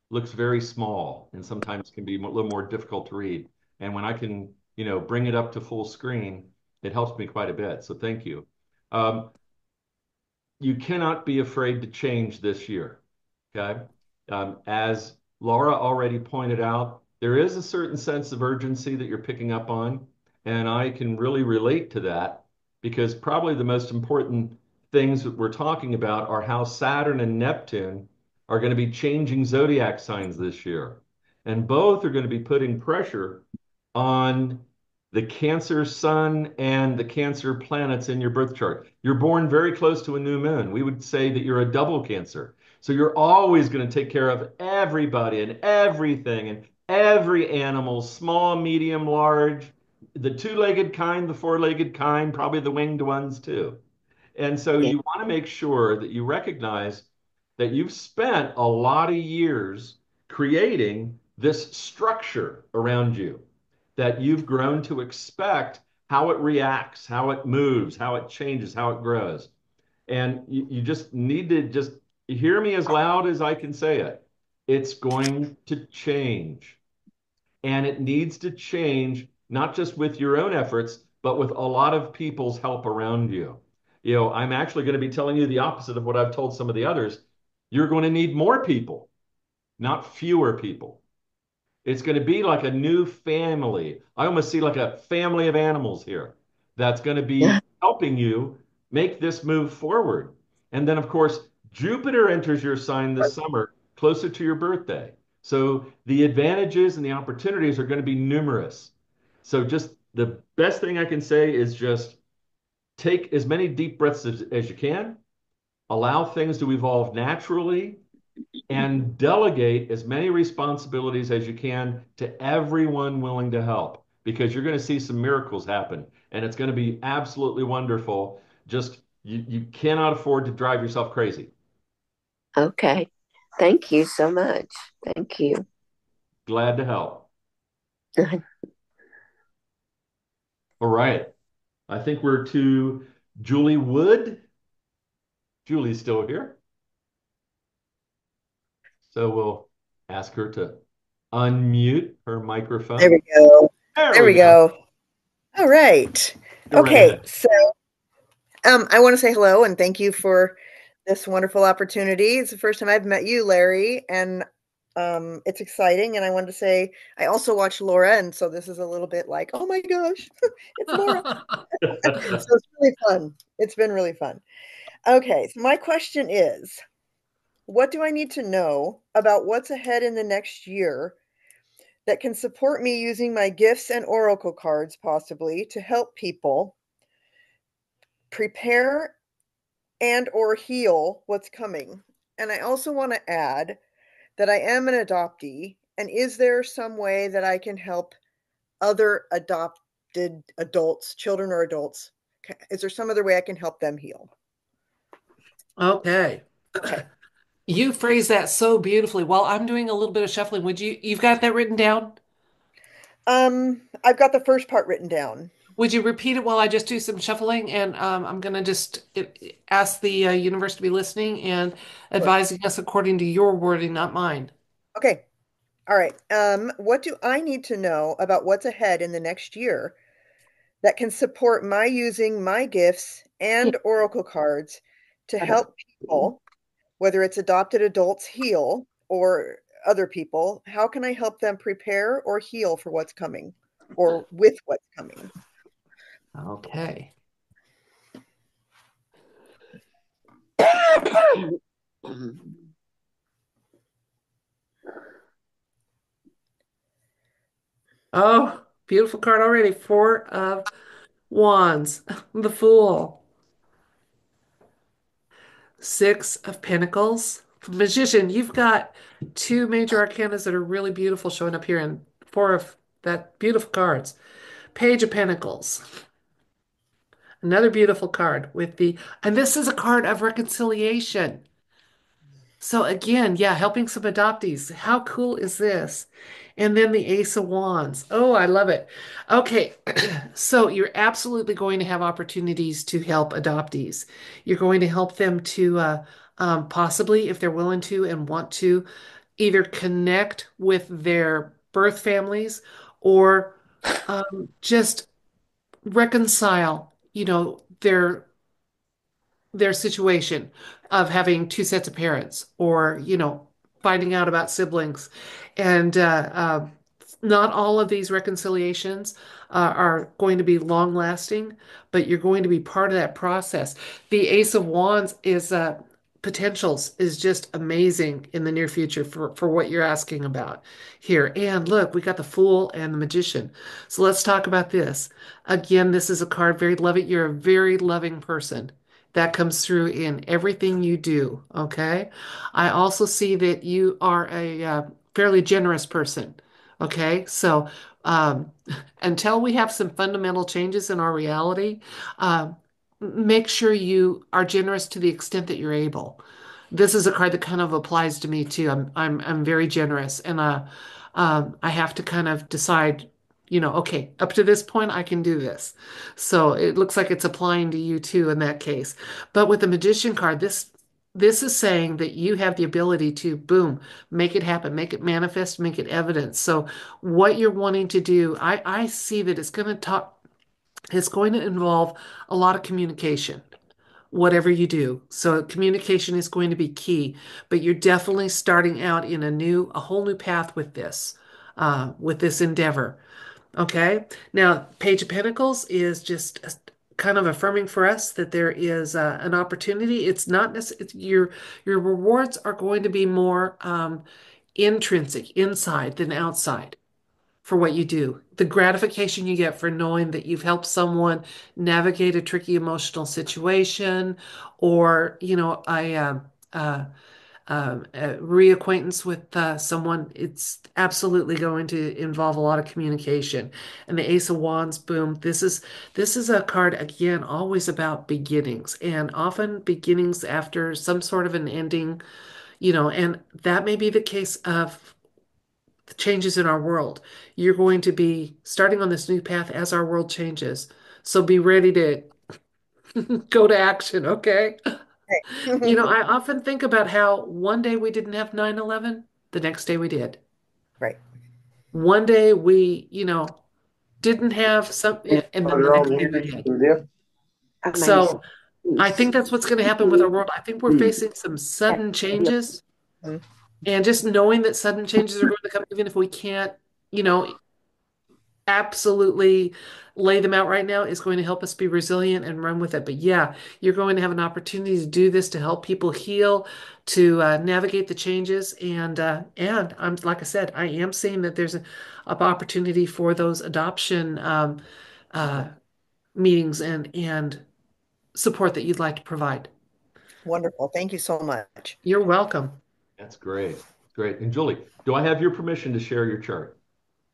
looks very small and sometimes can be a little more difficult to read. And when I can, bring it up to full screen, it helps me quite a bit. So thank you. Um, you cannot be afraid to change this year. Okay. As Laura already pointed out, there is a certain sense of urgency that you're picking up on. And I can really relate to that because probably the most important things that we're talking about are how Saturn and Neptune are going to be changing zodiac signs this year. And both are going to be putting pressure on the Cancer sun and the Cancer planets in your birth chart. You're born very close to a new moon. We would say that you're a double Cancer. So you're always going to take care of everybody and everything and every animal, small, medium, large, the two-legged kind, the four-legged kind, probably the winged ones too. And so Yes. you want to make sure that you recognize that you've spent a lot of years creating this structure around you that you've grown to expect how it reacts, how it moves, how it changes, how it grows. And you just need to just hear me as loud as I can say it. It's going to change. And it needs to change, not just with your own efforts, but with a lot of people's help around you. I'm actually going to be telling you the opposite of what I've told some of the others. You're going to need more people, not fewer people. It's going to be like a new family. I almost see like a family of animals here that's going to be helping you make this move forward. And then, of course, Jupiter enters your sign this summer, closer to your birthday. So the advantages and the opportunities are going to be numerous. So just the best thing I can say is just take as many deep breaths as you can, allow things to evolve naturally, and delegate as many responsibilities as you can to everyone willing to help because you're going to see some miracles happen and it's going to be absolutely wonderful. Just you cannot afford to drive yourself crazy. Okay. Thank you so much. Thank you. Glad to help. All right. I think we're to Julie Wood. Julie's still here. So we'll ask her to unmute her There we microphone. go. There There we we go. go. All right. Go right Okay. ahead. So I want to say hello and thank you for this wonderful opportunity. It's the first time I've met you, Larry, and it's exciting. And I wanted to say I also watch Laura, and so this is a little bit like, oh my gosh, it's Laura. So it's really fun. It's been really fun. Okay, so my question is, what do I need to know about what's ahead in the next year that can support me using my gifts and oracle cards, possibly, to help people prepare and or heal what's coming? And I also want to add that I am an adoptee, and is there some way that I can help other adopted adults, children or adults? Is there some other way I can help them heal? Okay. Okay. You phrased that so beautifully. While I'm doing a little bit of shuffling, you've got that written down? I've got the first part written down. Would you repeat it while I just do some shuffling? And I'm going to just ask the universe to be listening and Sure. advising us according to your wording, not mine. Okay. All right. What do I need to know about what's ahead in the next year that can support my using my gifts and oracle cards to help people, whether it's adopted adults, heal or other people? How can I help them prepare or heal for what's coming or with what's coming? Okay. Oh, beautiful card already. Four of Wands, the Fool. Six of Pentacles. Magician, you've got two major arcanas that are really beautiful showing up here, and four of that beautiful cards. Page of Pentacles. Another beautiful card with and this is a card of reconciliation. So again, yeah, helping some adoptees. How cool is this? And then the Ace of Wands. Oh, I love it. Okay, so you're absolutely going to have opportunities to help adoptees. You're going to help them to possibly, if they're willing to and want to, either connect with their birth families or just reconcile, their situation of having two sets of parents or, finding out about siblings. And not all of these reconciliations are going to be long lasting, but you're going to be part of that process. The Ace of Wands is potentials is just amazing in the near future for what you're asking about here. And look, we got the Fool and the Magician. So let's talk about this. Again, this is a card very loving. You're a very loving person. That comes through in everything you do, okay? I also see that you are a fairly generous person, okay? So um, until we have some fundamental changes in our reality, make sure you are generous to the extent that you're able. This is a card that kind of applies to me too. I'm very generous, and I have to kind of decide, okay, up to this point I can do this. So it looks like it's applying to you too in that case. But with the Magician card, this is saying that you have the ability to boom, make it happen, make it manifest, make it evidence. So what you're wanting to do, I see that it's going to involve a lot of communication, whatever you do. So communication is going to be key, but you're definitely starting out in a whole new path with this endeavor. Okay. Now, Page of Pentacles is just kind of affirming for us that there is an opportunity. It's not necessarily your rewards are going to be more intrinsic, inside than outside for what you do. The gratification you get for knowing that you've helped someone navigate a tricky emotional situation, or a reacquaintance with someone, it's absolutely going to involve a lot of communication. And the Ace of Wands, boom, this is a card again, always about beginnings, and often beginnings after some sort of an ending, and that may be the case of the changes in our world. You're going to be starting on this new path as our world changes. So be ready to go to action, okay? You know, Okay. I often think about how one day we didn't have 9/11, the next day we did. Right. One day we, didn't have some, and then the next day we did. Amazing. So I think that's what's going to happen with our world. I think we're facing some sudden changes, Mhm. and just knowing that sudden changes are going to come, even if we can't, you know, absolutely lay them out right now, is going to help us be resilient and run with it. But yeah, you're going to have an opportunity to do this to help people heal, to navigate the changes, and I'm like I said, I am seeing that there's an opportunity for those adoption uh, meetings and support that you'd like to provide. Wonderful. Thank you so much. You're welcome. That's great. Great. And Julie, do I have your permission to share your chart?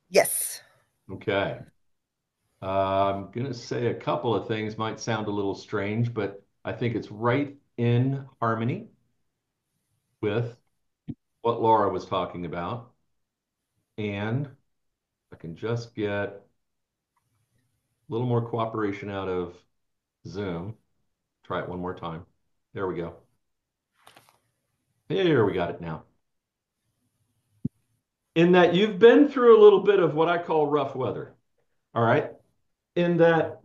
Yes. Okay. I'm going to say a couple of things might sound a little strange, but I think it's right in harmony with what Laura was talking about. And I can just get a little more cooperation out of Zoom. Try it one more time. There we go. Here we got it now. In that you've been through a little bit of what I call rough weather. All right. In that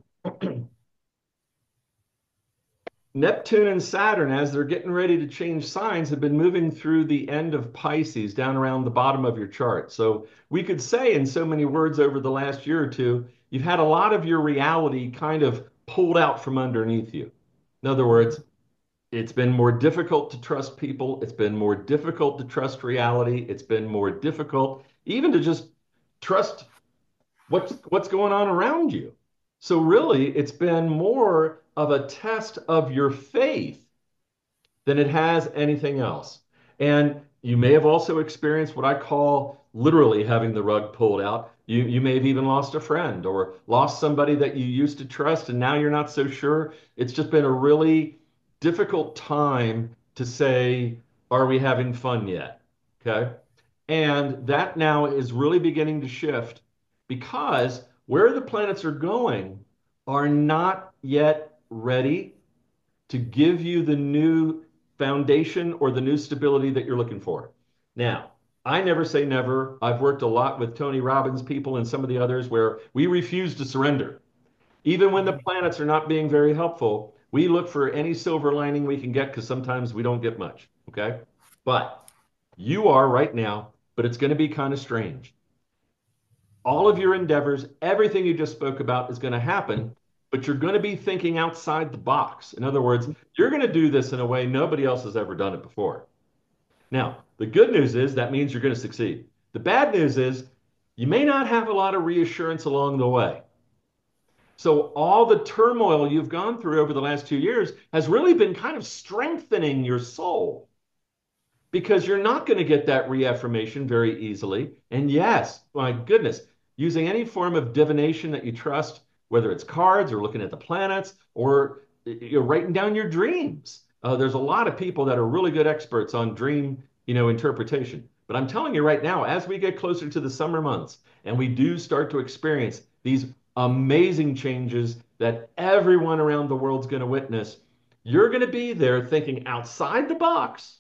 Neptune and Saturn, as they're getting ready to change signs, have been moving through the end of Pisces down around the bottom of your chart. So we could say, in so many words, over the last year or two, you've had a lot of your reality kind of pulled out from underneath you. In other words, it's been more difficult to trust people. It's been more difficult to trust reality. It's been more difficult even to just trust what's going on around you. So really, it's been more of a test of your faith than it has anything else. And you may have also experienced what I call literally having the rug pulled out. You may have even lost a friend or lost somebody that you used to trust, and now you're not so sure. It's just been a really difficult time to say, are we having fun yet? Okay. And that now is really beginning to shift because where the planets are going are not yet ready to give you the new foundation or the new stability that you're looking for. Now, I never say never. I've worked a lot with Tony Robbins people and some of the others where we refuse to surrender. Even when the planets are not being very helpful, we look for any silver lining we can get because sometimes we don't get much. Okay. But you are right now, but it's going to be kind of strange. All of your endeavors, everything you just spoke about is going to happen, but you're going to be thinking outside the box. In other words, you're going to do this in a way nobody else has ever done it before. Now, the good news is that means you're going to succeed. The bad news is you may not have a lot of reassurance along the way. So all the turmoil you've gone through over the last 2 years has really been kind of strengthening your soul because you're not going to get that reaffirmation very easily. And yes, my goodness, using any form of divination that you trust, whether it's cards or looking at the planets or you're writing down your dreams. There's a lot of people that are really good experts on dream, interpretation. But I'm telling you right now, as we get closer to the summer months and we do start to experience these amazing changes that everyone around the world's going to witness, you're going to be there thinking outside the box,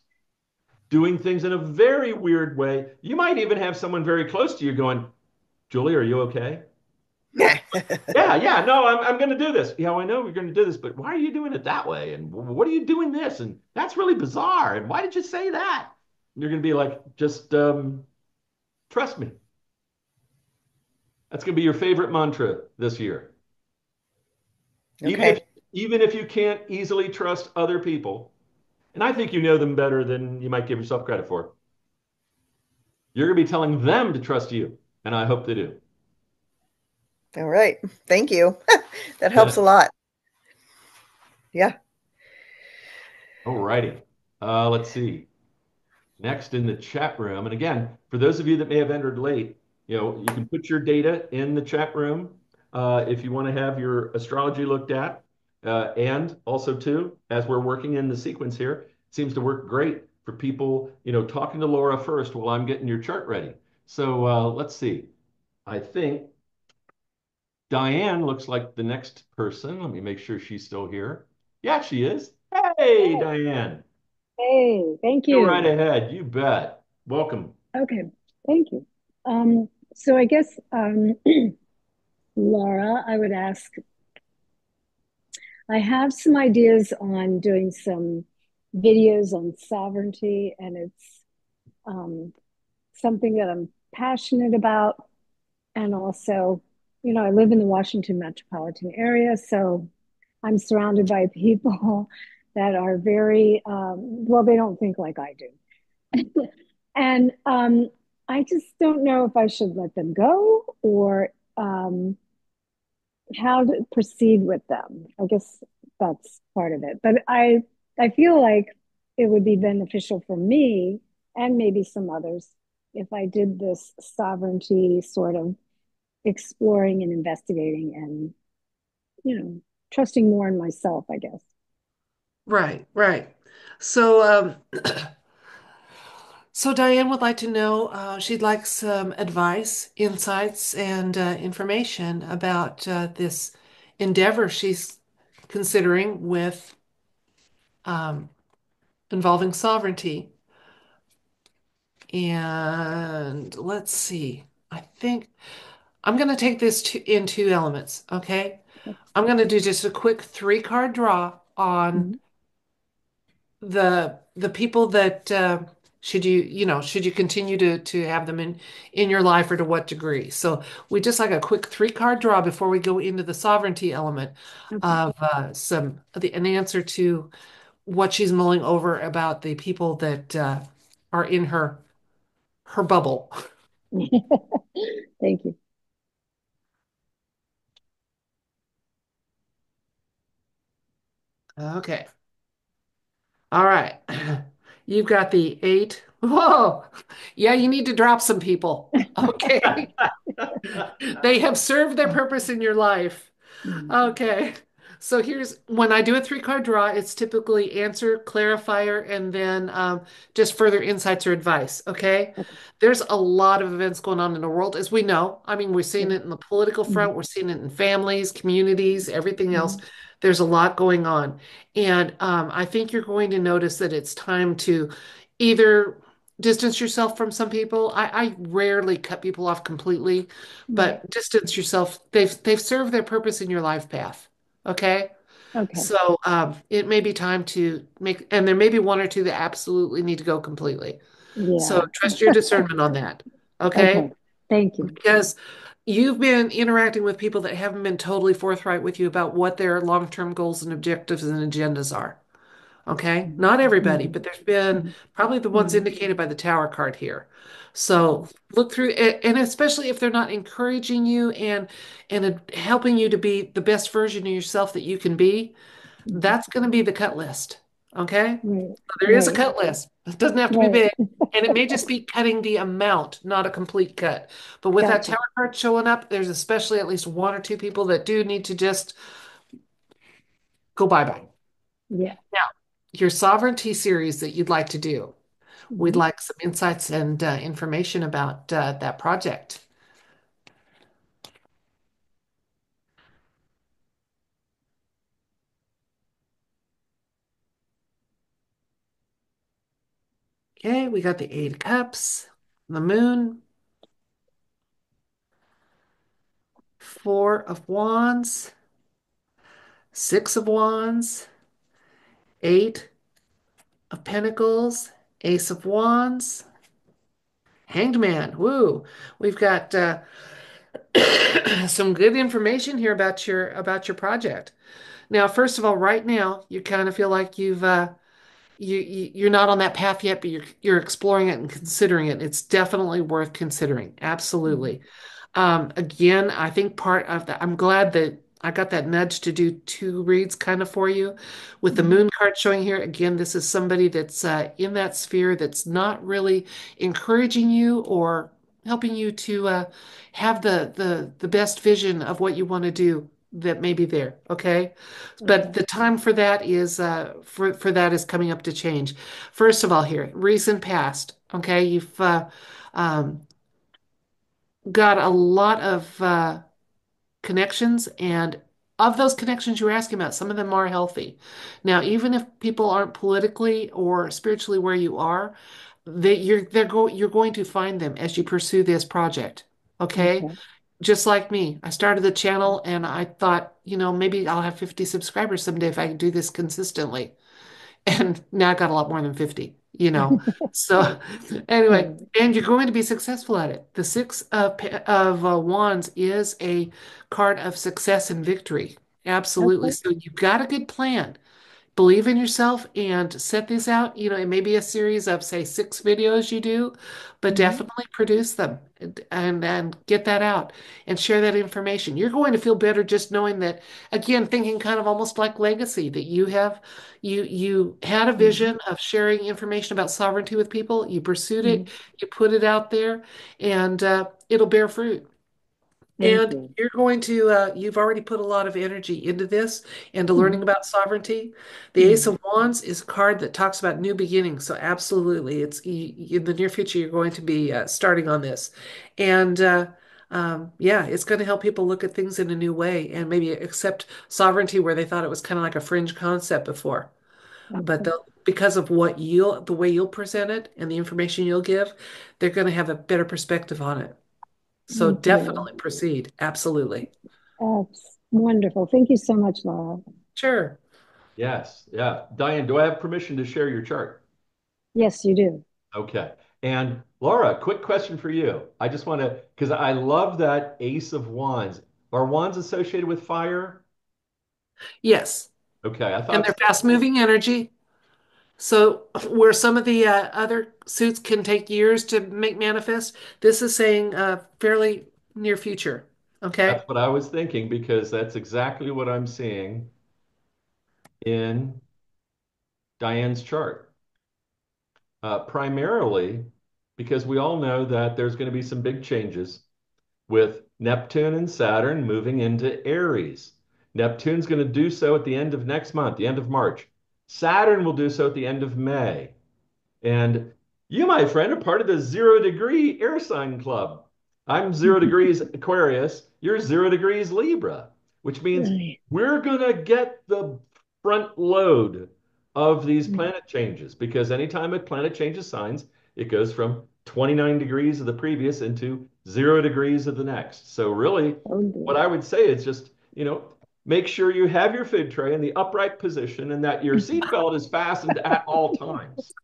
doing things in a very weird way. You might even have someone very close to you going, Julie, are you okay? Yeah, yeah, no, I'm going to do this. Yeah, I know we're going to do this, but why are you doing it that way? And what are you doing this? And that's really bizarre. And why did you say that? And you're going to be like, just trust me. That's going to be your favorite mantra this year. Even if Okay. even if you can't easily trust other people, and I think you know them better than you might give yourself credit for, you're going to be telling them to trust you, and I hope they do. All right. Thank you. That helps a lot. Yeah. All righty. Let's see. Next in the chat room, and again, for those of you that may have entered late, you can put your data in the chat room if you want to have your astrology looked at. And also, too, as we're working in the sequence here, it seems to work great for people, talking to Laura first while I'm getting your chart ready. So let's see. I think Diane looks like the next person. Let me make sure she's still here. Yeah, she is. Hey, Diane, Hey, thank go right you. ahead. You bet. Welcome. Okay, thank you. So I guess Laura, I would ask, I have some ideas on doing some videos on sovereignty, and it's um, something that I'm passionate about. And also, I live in the Washington metropolitan area, so I'm surrounded by people that are very, well, they don't think like I do. And I just don't know if I should let them go or how to proceed with them. I guess that's part of it. But I feel like it would be beneficial for me and maybe some others if I did this sovereignty sort of exploring and investigating and, trusting more in myself, I guess. Right, right. So, so Diane would like to know, she'd like some advice, insights, and information about this endeavor she's considering with um, involving sovereignty. And let's see. I think I'm going to take this in two elements, okay? I'm going to do just a quick three-card draw on Mhm. the people that should you continue to have them in your life or to what degree. So we just like a quick three-card draw before we go into the sovereignty element Okay. of an answer to what she's mulling over about the people that are in her bubble. Thank you. Okay. All right. You've got the eight. Whoa. Yeah, you need to drop some people. Okay. They have served their purpose in your life. Mhm. Okay. So here's when I do a three-card draw, it's typically answer, clarifier, and then just further insights or advice. Okay. Okay. There's a lot of events going on in the world, as we know. I mean, we're seeing Yeah. it in the political Mhm. front, we're seeing it in families, communities, everything else. Mhm. There's a lot going on. And I think you're going to notice that it's time to either distance yourself from some people. I rarely cut people off completely, Right. but distance yourself. They've served their purpose in your life path. Okay. Okay. So it may be time to make, and there may be one or two that absolutely need to go completely. So Yeah. trust your discernment on that. Okay. Okay. Thank you. Because you've been interacting with people that haven't been totally forthright with you about what their long-term goals and objectives and agendas are. Okay. Mhm. Not everybody, Mhm. but there's been Mhm. probably the ones Mhm. indicated by the tower card here. So Okay. look through it, and especially if they're not encouraging you and helping you to be the best version of yourself that you can be, Mhm. that's going to be the cut list. Okay. Right. So there is a Right. cut list. It doesn't have to be Right. big. And it may just be cutting the amount, not a complete cut. But with that Gotcha. tower card showing up, there's especially at least one or two people that do need to just go bye-bye. Yeah. Now, your sovereignty series that you'd like to do, we'd Mhm. like some insights and information about that project. Okay, we got the Eight of Cups, the Moon, Four of Wands, Six of Wands, Eight of Pentacles, Ace of Wands, Hanged Man. Woo! We've got some good information here about your project. Now, first of all, right now you kind of feel like you're not on that path yet, but you're exploring it and considering it. It's definitely worth considering. Mhm. Absolutely. Again, I think part of that, I'm glad that I got that nudge to do two reads kind of for you. With the Mhm. moon card showing here, again, this is somebody that's in that sphere that's not really encouraging you or helping you to have the best vision of what you want to do that may be there. Okay. But Okay. the time for that is for that is coming up to change. First of all, here, recent past. Okay, you've um, got a lot of connections and of those connections you were asking about, some of them are healthy. Now, even if people aren't politically or spiritually where you are, you're going to find them as you pursue this project. Okay? Okay. Just like me, I started the channel and I thought, maybe I'll have 50 subscribers someday if I can do this consistently. And now I got a lot more than 50. So anyway, Right. and you're going to be successful at it. The Six of Wands is a card of success and victory. Absolutely. Okay. So you've got a good plan. Believe in yourself and set these out. It may be a series of, say, 6 videos you do, but Hmm. definitely produce them and get that out and share that information. You're going to feel better just knowing that, again, thinking kind of almost like legacy, that you had a Hmm. vision of sharing information about sovereignty with people, you pursued Hmm. it, you put it out there, and it'll bear fruit. Thank And you. you've already put a lot of energy into this and to learning Hmm. about sovereignty. The Ace Hmm. of Wands is a card that talks about new beginnings. So absolutely, in the near future, you're going to be starting on this. And yeah, it's going to help people look at things in a new way and maybe accept sovereignty where they thought it was kind of like a fringe concept before. But Okay. because of the way you'll present it and the information you'll give, they're going to have a better perspective on it. So Thank you. definitely proceed. Absolutely. That's wonderful. Thank you so much, Laura. Sure. Yes, yeah. Diane, do I have permission to share your chart? Yes, you do. Okay. And Laura, quick question for you. I just want to, because I love that Ace of Wands. Are wands associated with fire? Yes. Okay, I And thought they're so. fast moving energy. So where some of the other suits can take years to make manifest, this is saying fairly near future. Okay. That's what I was thinking because that's exactly what I'm seeing in Diane's chart. Primarily because we all know that there's going to be some big changes with Neptune and Saturn moving into Aries. Neptune's going to do so at the end of next month, the end of March. Saturn will do so at the end of May. And you, my friend, are part of the 0 degree air sign club. I'm 0 degrees Aquarius, you're 0 degrees Libra, which means Right. we're going to get the front load of these Mm. planet changes because anytime a planet changes signs, it goes from 29 degrees of the previous into 0 degrees of the next. So, really, Oh what dear. I would say is just, make sure you have your food tray in the upright position and that your seatbelt is fastened at all times.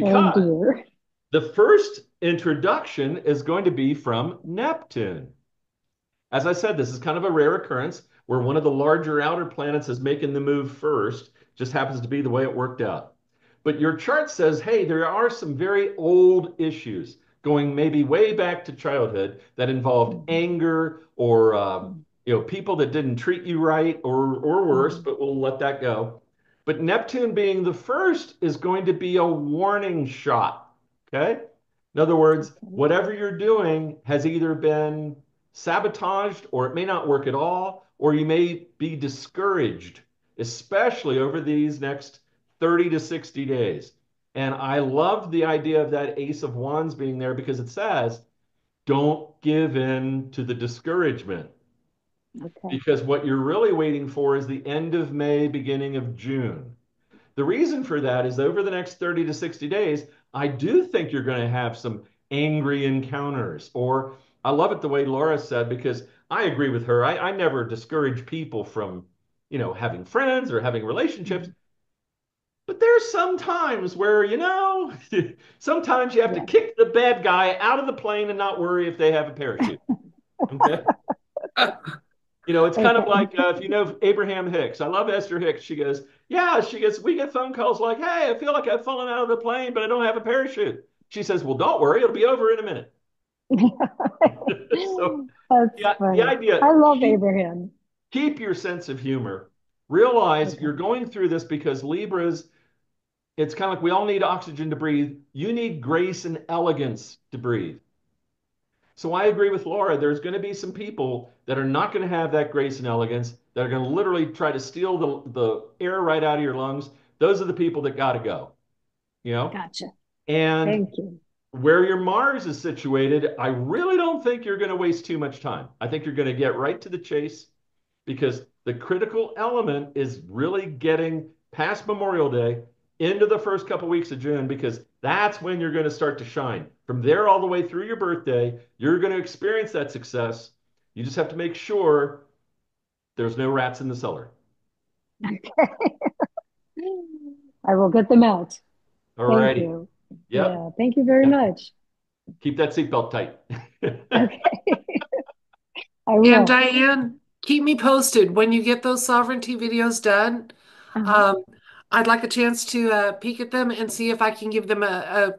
Oh Because dear. the first introduction is going to be from Neptune. As I said, this is kind of a rare occurrence where one of the larger outer planets is making the move first. Just happens to be the way it worked out. But your chart says, hey, there are some very old issues going maybe way back to childhood that involved Mhm. anger or Mhm. people that didn't treat you right or worse, Mhm. but we'll let that go. But Neptune being the first is going to be a warning shot. Okay. In other words, Okay. whatever you're doing has either been sabotaged or it may not work at all, or you may be discouraged, especially over these next 30 to 60 days. And I love the idea of that Ace of Wands being there because it says, don't give in to the discouragement. Okay. Because what you're really waiting for is the end of May, beginning of June. The reason for that is over the next 30 to 60 days, I do think you're going to have some angry encounters. Or I love it the way Laura said, because I agree with her. I never discourage people from, having friends or having relationships. Mhm. But there's some times where, sometimes you have to Yeah. kick the bad guy out of the plane and not worry if they have a parachute. Okay. It's kind of Okay. like if you know Abraham Hicks. I love Esther Hicks. She goes, yeah, we get phone calls like, hey, I feel like I've fallen out of the plane, but I don't have a parachute. She says, well, don't worry, it'll be over in a minute. So That's yeah, the funny. idea, I love Abraham. keep your sense of humor. Realize Okay. you're going through this because Libras, it's kind of like we all need oxygen to breathe. You need grace and elegance to breathe. So I agree with Laura. There's going to be some people that are not going to have that grace and elegance, that are going to literally try to steal the air right out of your lungs. Those are the people that got to go, you know? Gotcha. And Thank you. where your Mars is situated, I really don't think you're going to waste too much time. I think you're going to get right to the chase. because the critical element is really getting past Memorial Day into the first couple weeks of June, because that's when you're going to start to shine. From there all the way through your birthday, you're going to experience that success. You just have to make sure there's no rats in the cellar. I will get them out. All Thank righty. you. Yep. Yeah, thank you very much. Keep that seatbelt tight. Okay, I And will. Diane, keep me posted when you get those sovereignty videos done. Uh-huh. Um, I'd like a chance to peek at them and see if I can give them a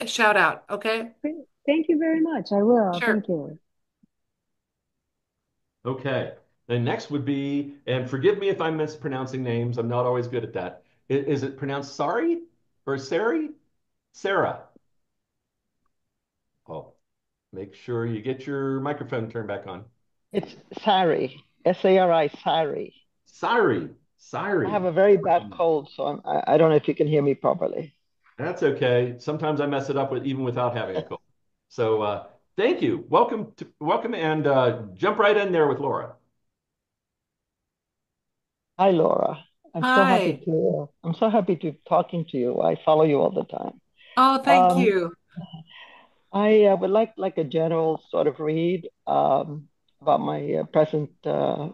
shout out. Okay? Thank you very much. I will. Sure. Thank you. Okay. Then next would be, and forgive me if I'm mispronouncing names, I'm not always good at that. Is it pronounced Sari or Sari? Sarah. Oh, make sure you get your microphone turned back on. It's Sari, Sari, Sari. Sari. I have Sari. a very bad cold, so I don't know if you can hear me properly. That's okay. Sometimes I mess it up with even without having a cold. So thank you. Welcome and jump right in there with Laura. Hi, Laura. Hi. I'm so happy to talking to you. I follow you all the time. Oh, thank Um, you. I would like a general sort of read about my the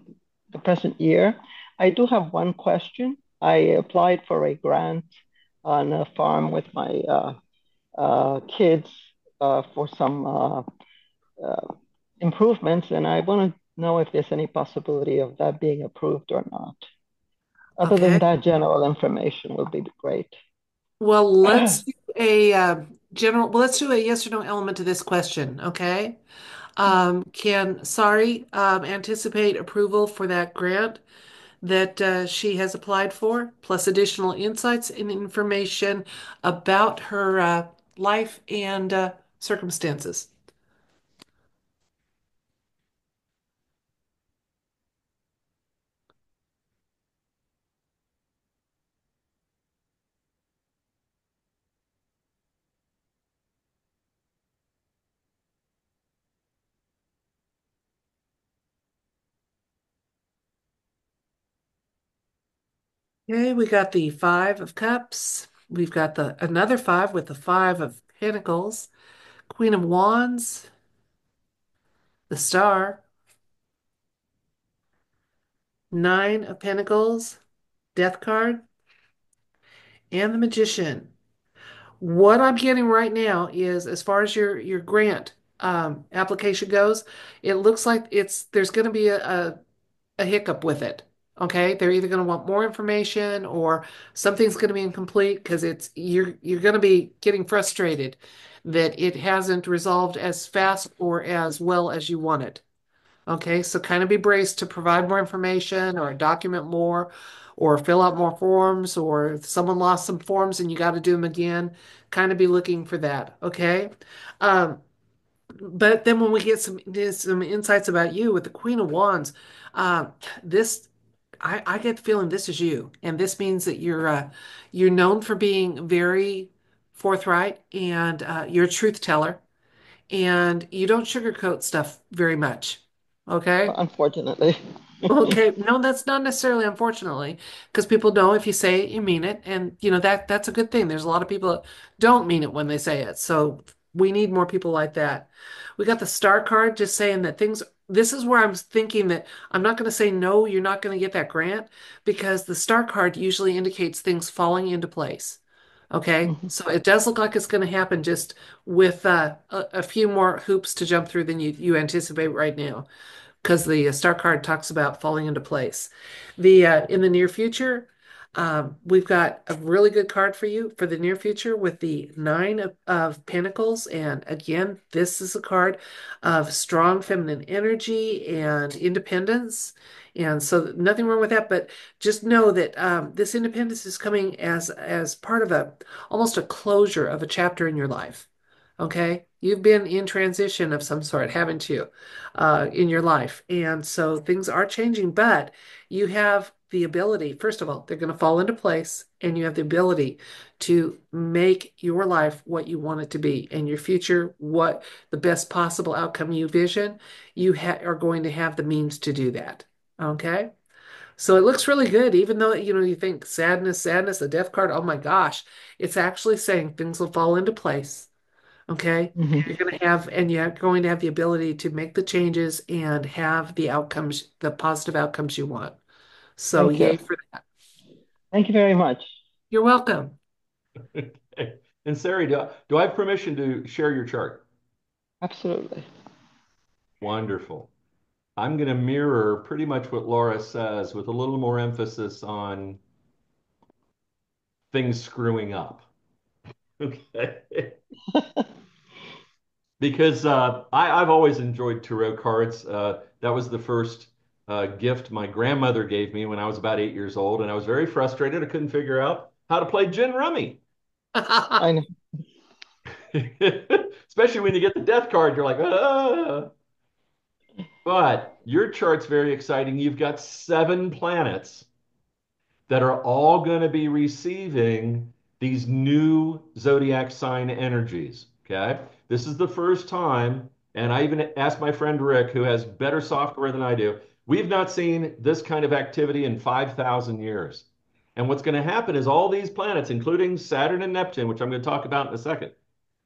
present year. I do have one question. I applied for a grant on a farm with my kids for some uh, improvements, and I want to know if there's any possibility of that being approved or not. Other than Okay. that, general information would be great. Well, let's do a let's do a yes or no element to this question, okay? Can Sari anticipate approval for that grant that she has applied for, plus additional insights and information about her life and circumstances? Okay, we got the Five of Cups. We've got the another five with the Five of Pentacles, Queen of Wands, the Star, Nine of Pentacles, Death card, and the Magician. What I'm getting right now is, as far as your grant application goes, it looks like there's going to be a hiccup with it. Okay, they're either going to want more information or something's going to be incomplete because it's you're going to be getting frustrated that it hasn't resolved as fast or as well as you want it. Okay, so kind of be braced to provide more information or document more or fill out more forms, or if someone lost some forms and you got to do them again, kind of be looking for that. Okay. Um, but then when we get some insights about you with the Queen of Wands, this I get the feeling this is you, and this means that you're known for being very forthright and you're a truth teller, and you don't sugarcoat stuff very much. Okay. Unfortunately. Okay, no, that's not necessarily unfortunately, because people know if you say it, you mean it, and that's a good thing. There's a lot of people that don't mean it when they say it, so we need more people like that. We got the star card just saying that things. This is where I'm thinking that I'm not going to say no, you're not going to get that grant, because the star card usually indicates things falling into place. Okay, Mhm. so it does look like it's going to happen just with a few more hoops to jump through than you anticipate right now, because the star card talks about falling into place. The in the near future, we've got a really good card for you for the near future with the Nine of Pentacles, and again, this is a card of strong feminine energy and independence. And so nothing wrong with that, but just know that this independence is coming as part of a almost a closure of a chapter in your life. Okay, you've been in transition of some sort, haven't you, in your life? And so things are changing, but you have the ability, first of all, they're going to fall into place, and you have the ability to make your life what you want it to be, and your future what the best possible outcome you vision. You are going to have the means to do that. Okay. So it looks really good, even though, you think sadness, sadness, a death card. Oh my gosh. It's actually saying things will fall into place. Okay. Mhm. And you're going to have the ability to make the changes and have the outcomes, the positive outcomes you want. So Thank you. yay for that. Thank you very much. You're welcome. Okay. And Sari, do I have permission to share your chart? Absolutely. Wonderful. I'm going to mirror pretty much what Laura says with a little more emphasis on things screwing up. Okay. Because I've always enjoyed tarot cards. That was the first gift my grandmother gave me when I was about 8 years old, and I was very frustrated. I couldn't figure out how to play gin rummy. I know. Especially when you get the death card, you're like, ah. But your chart's very exciting. You've got 7 planets that are all going to be receiving these new zodiac sign energies. Okay. This is the first time, and I even asked my friend Rick, who has better software than I do. We've not seen this kind of activity in 5,000 years. And what's going to happen is all these planets, including Saturn and Neptune, which I'm going to talk about in a second,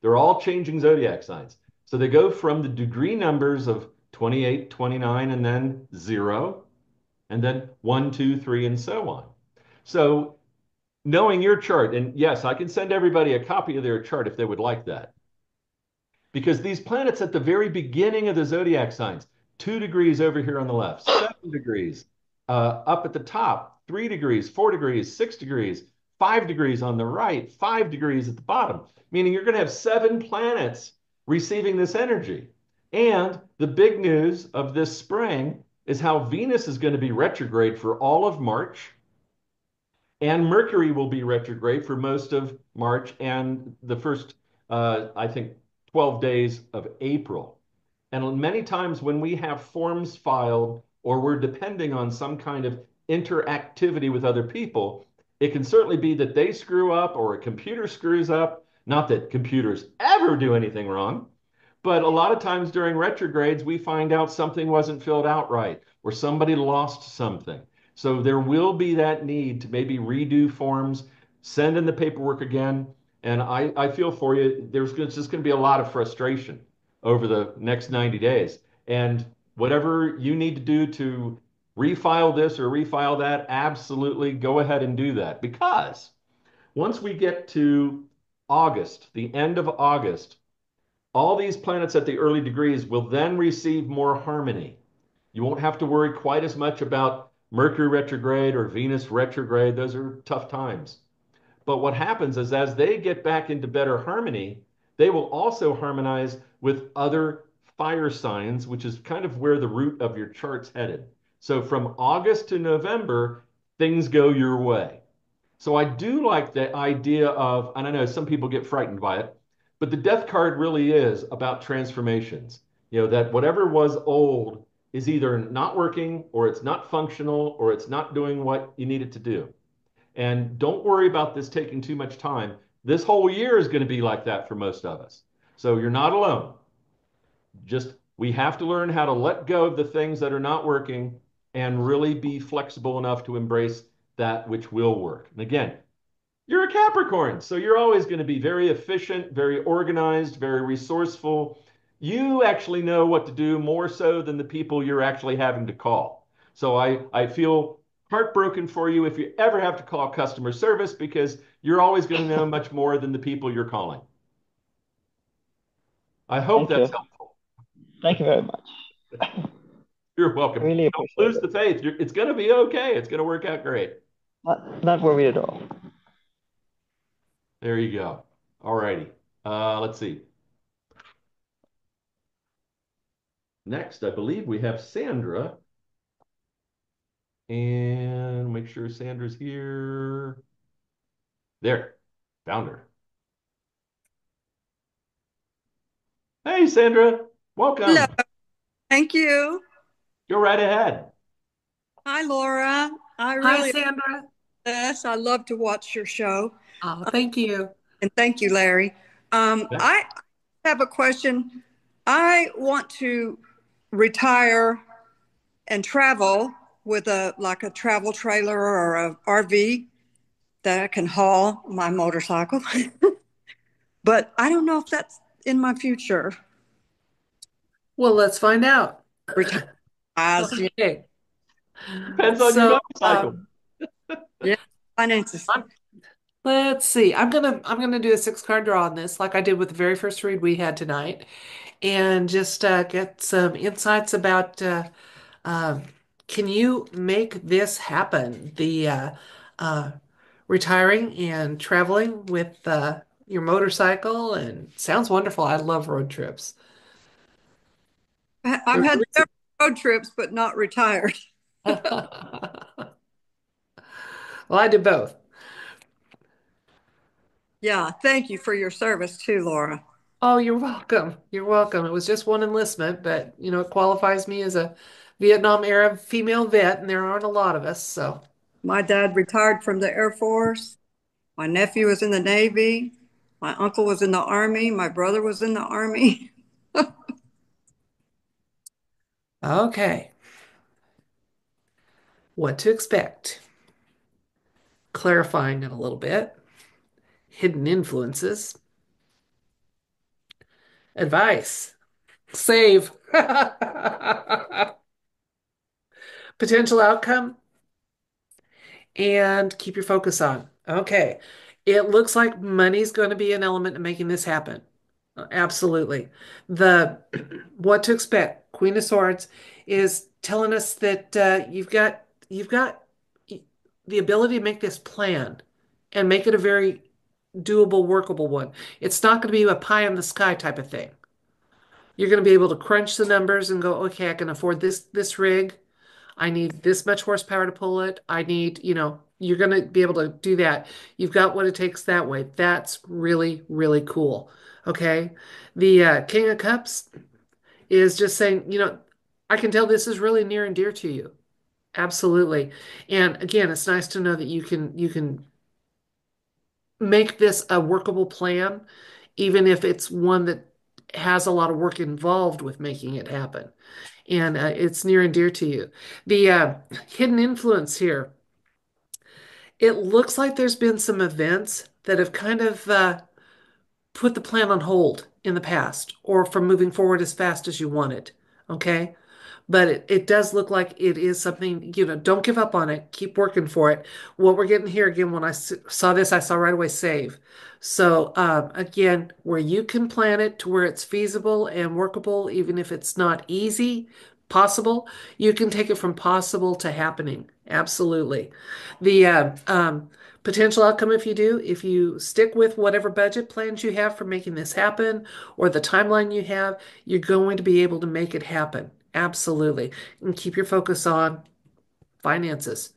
they're all changing zodiac signs. So they go from the degree numbers of 28, 29, and then 0, and then 1, 2, 3, and so on. So knowing your chart, and yes, I can send everybody a copy of their chart if they would like that. Because these planets at the very beginning of the zodiac signs, 2 degrees over here on the left, 7 degrees, up at the top, 3 degrees, 4 degrees, 6 degrees, 5 degrees on the right, 5 degrees at the bottom, meaning you're going to have 7 planets receiving this energy. And the big news of this spring is how Venus is going to be retrograde for all of March, and Mercury will be retrograde for most of March and the first, I think, 12 days of April. And many times when we have forms filed or we're depending on some kind of interactivity with other people, it can certainly be that they screw up or a computer screws up. Not that computers ever do anything wrong, but a lot of times during retrogrades, we find out something wasn't filled out right or somebody lost something. So there will be that need to maybe redo forms, send in the paperwork again. And I feel for you, there's just going to be a lot of frustration over the next 90 days. And whatever you need to do to refile this or refile that, absolutely go ahead and do that. Because once we get to August, the end of August, all these planets at the early degrees will then receive more harmony. You won't have to worry quite as much about Mercury retrograde or Venus retrograde. Those are tough times. But what happens is as they get back into better harmony, they will also harmonize with other fire signs, which is kind of where the root of your chart's headed. So from August to November, things go your way. So I do like the idea of, and I know some people get frightened by it, but the death card really is about transformations. That whatever was old is either not working or it's not functional or it's not doing what you need it to do. And don't worry about this taking too much time. This whole year is going to be like that for most of us. So you're not alone. Just we have to learn how to let go of the things that are not working and really be flexible enough to embrace that which will work. And again, you're a Capricorn, so you're always going to be very efficient, very organized, very resourceful. You actually know what to do more so than the people you're actually having to call. So I feel heartbroken for you if you ever have to call customer service because you're always going to know much more than the people you're calling. I hope Thank that's you. helpful. Thank you very much. You're I welcome. really Don't appreciate lose it. the faith. It's going to be okay. It's going to work out great. Not worried at all. There you go. All righty. Let's see. Next, I believe we have Sandra. And make sure Sandra's here. There, found her. Hey, Sandra, Hello, welcome. thank you. Go right ahead. Hi, Laura. I Hi, really Sandra. this. I love to watch your show. Oh, thank you. And thank you, Larry. Yeah. I have a question. I want to retire and travel, with a like a travel trailer or a RV that I can haul my motorcycle. But I don't know if that's in my future. Well, let's find out. Retire as you Okay. Depends on your So, motorcycle. yeah, finances. I'm, let's see. I'm gonna do a six card draw on this, like I did with the very first read we had tonight, and just get some insights about um, can you make this happen? The uh, retiring and traveling with your motorcycle, and sounds wonderful. I love road trips. I've They're had really several road trips, but not retired. well, I did both. Yeah, thank you for your service too, Laura. Oh, you're welcome. You're welcome. It was just one enlistment, but it qualifies me as a Vietnam era female vet, and there aren't a lot of us, so. My dad retired from the Air Force. My nephew was in the Navy. My uncle was in the Army. My brother was in the Army. Okay. What to expect? Clarifying it a little bit. Hidden influences. Advice. Save. Potential outcome and keep your focus on. Okay. It looks like money's going to be an element in making this happen. Absolutely. The what to expect, Queen of Swords, is telling us that you've got the ability to make this plan and make it a very doable, workable one. It's not going to be a pie in the sky type of thing. You're going to be able to crunch the numbers and go, okay, I can afford this rig. I need this much horsepower to pull it. I need, you're going to be able to do that. You've got what it takes that way. That's really, really cool. Okay. The King of Cups is just saying, I can tell this is really near and dear to you. Absolutely. And again, it's nice to know that you can make this a workable plan, even if it's one that has a lot of work involved with making it happen. And it's near and dear to you. The hidden influence here, it looks like there's been some events that have kind of put the plan on hold in the past or from moving forward as fast as you want it. Okay. But it does look like it is something, don't give up on it. Keep working for it. What we're getting here again, when saw this, I saw right away save. So again, where you can plan it to where it's feasible and workable, even if it's not easy, possible, you can take it from possible to happening. Absolutely. The potential outcome, if you stick with whatever budget plans you have for making this happen or the timeline you have, you're going to be able to make it happen. Absolutely. And keep your focus on finances.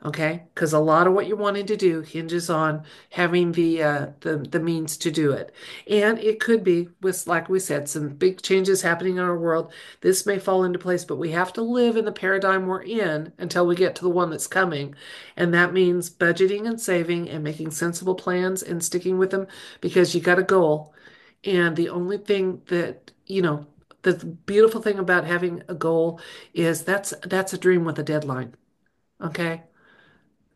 Okay? Because a lot of what you're wanting to do hinges on having the means to do it. And it could be with, like we said, some big changes happening in our world. This may fall into place, but we have to live in the paradigm we're in until we get to the one that's coming. And that means budgeting and saving and making sensible plans and sticking with them because you got a goal. And the only thing that, the beautiful thing about having a goal is that's a dream with a deadline. Okay?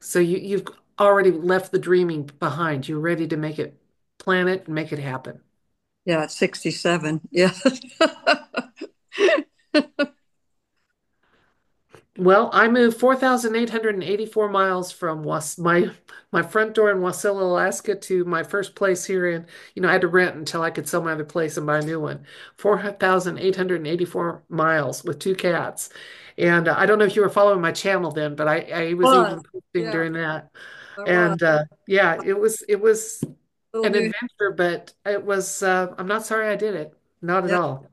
So you've already left the dreaming behind. You're ready to make it, plan it, and make it happen. Yeah, at 67. Yeah. Well, I moved 4,884 miles from my front door in Wasilla, Alaska to my first place here in, I had to rent until I could sell my other place and buy a new one. 4,884 miles with two cats. And I don't know if you were following my channel then, but I was Was. even posting Yeah, during that. I was. And yeah, it was Little an new. adventure, but I'm not sorry I did it. Not at Yeah, all.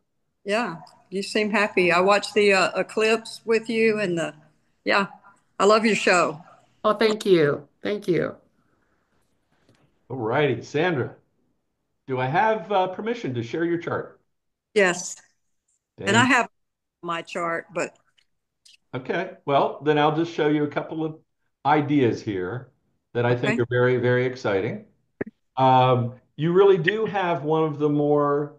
yeah. You seem happy. I watched the eclipse with you and yeah, I love your show. Oh, thank you. Thank you. All righty, Sandra, do I have permission to share your chart? Yes. And I Thank have my chart, but Okay, well, then I'll just show you a couple of ideas here that I think okay. are very, very exciting. You really do have one of the more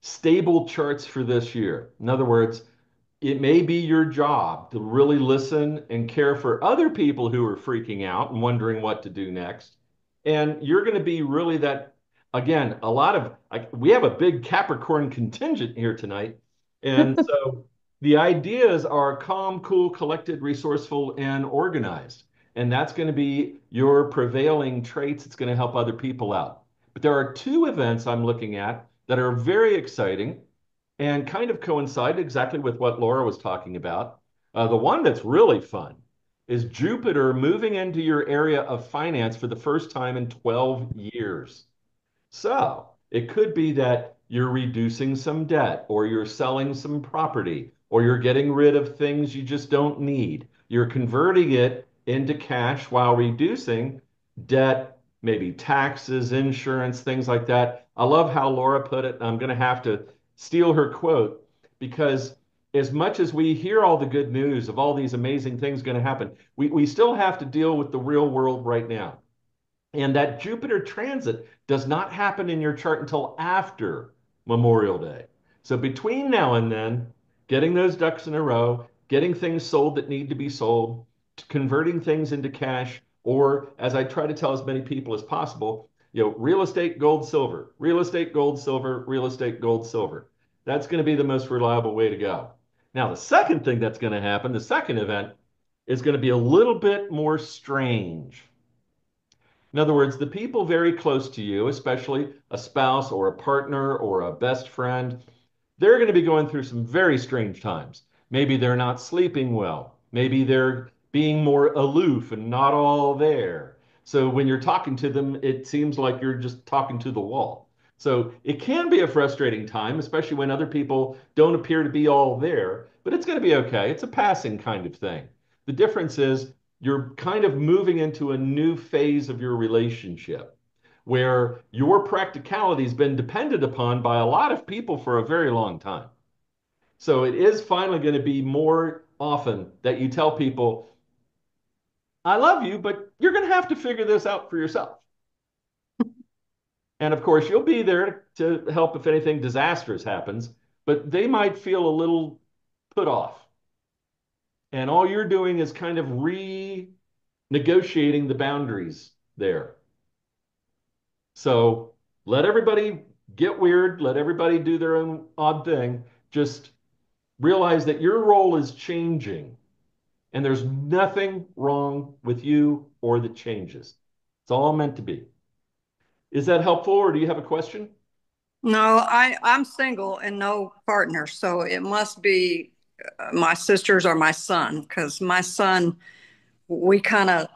stable charts for this year. In other words, it may be your job to really listen and care for other people who are freaking out and wondering what to do next. And you're going to be really that, again, a lot of, like, we have a big Capricorn contingent here tonight. And so the ideas are calm, cool, collected, resourceful, and organized. And that's going to be your prevailing traits. It's going to help other people out. But there are two events I'm looking at that are very exciting and kind of coincide exactly with what Laura was talking about. The one that's really fun is Jupiter moving into your area of finance for the first time in 12 years. So it could be that you're reducing some debt, or you're selling some property, or you're getting rid of things you just don't need. You're converting it into cash while reducing debt, maybe taxes, insurance, things like that. I love how Laura put it. I'm going to have to steal her quote because as much as we hear all the good news of all these amazing things going to happen, we still have to deal with the real world right now. And that Jupiter transit does not happen in your chart until after Memorial Day. So between now and then, getting those ducks in a row, getting things sold that need to be sold, converting things into cash, or as I try to tell as many people as possible, real estate, gold, silver, real estate, gold, silver, real estate, gold, silver. That's going to be the most reliable way to go. Now, the second thing that's going to happen, the second event, is going to be a little bit more strange. In other words, the people very close to you, especially a spouse or a partner or a best friend, they're going to be going through some very strange times. Maybe they're not sleeping well. Maybe they're being more aloof and not all there. So when you're talking to them, it seems like you're just talking to the wall. So it can be a frustrating time, especially when other people don't appear to be all there, but it's going to be okay. It's a passing kind of thing. The difference is you're kind of moving into a new phase of your relationship where your practicality has been depended upon by a lot of people for a very long time. So it is finally going to be more often that you tell people, I love you, but you're going to have to figure this out for yourself. And of course, you'll be there to help if anything disastrous happens, but they might feel a little put off. And all you're doing is kind of renegotiating the boundaries there. So let everybody get weird, let everybody do their own odd thing. Just realize that your role is changing and there's nothing wrong with you or the changes. It's all meant to be. Is that helpful or do you have a question? No, I'm single and no partner, so it must be my sisters or my son, because my son, we kind of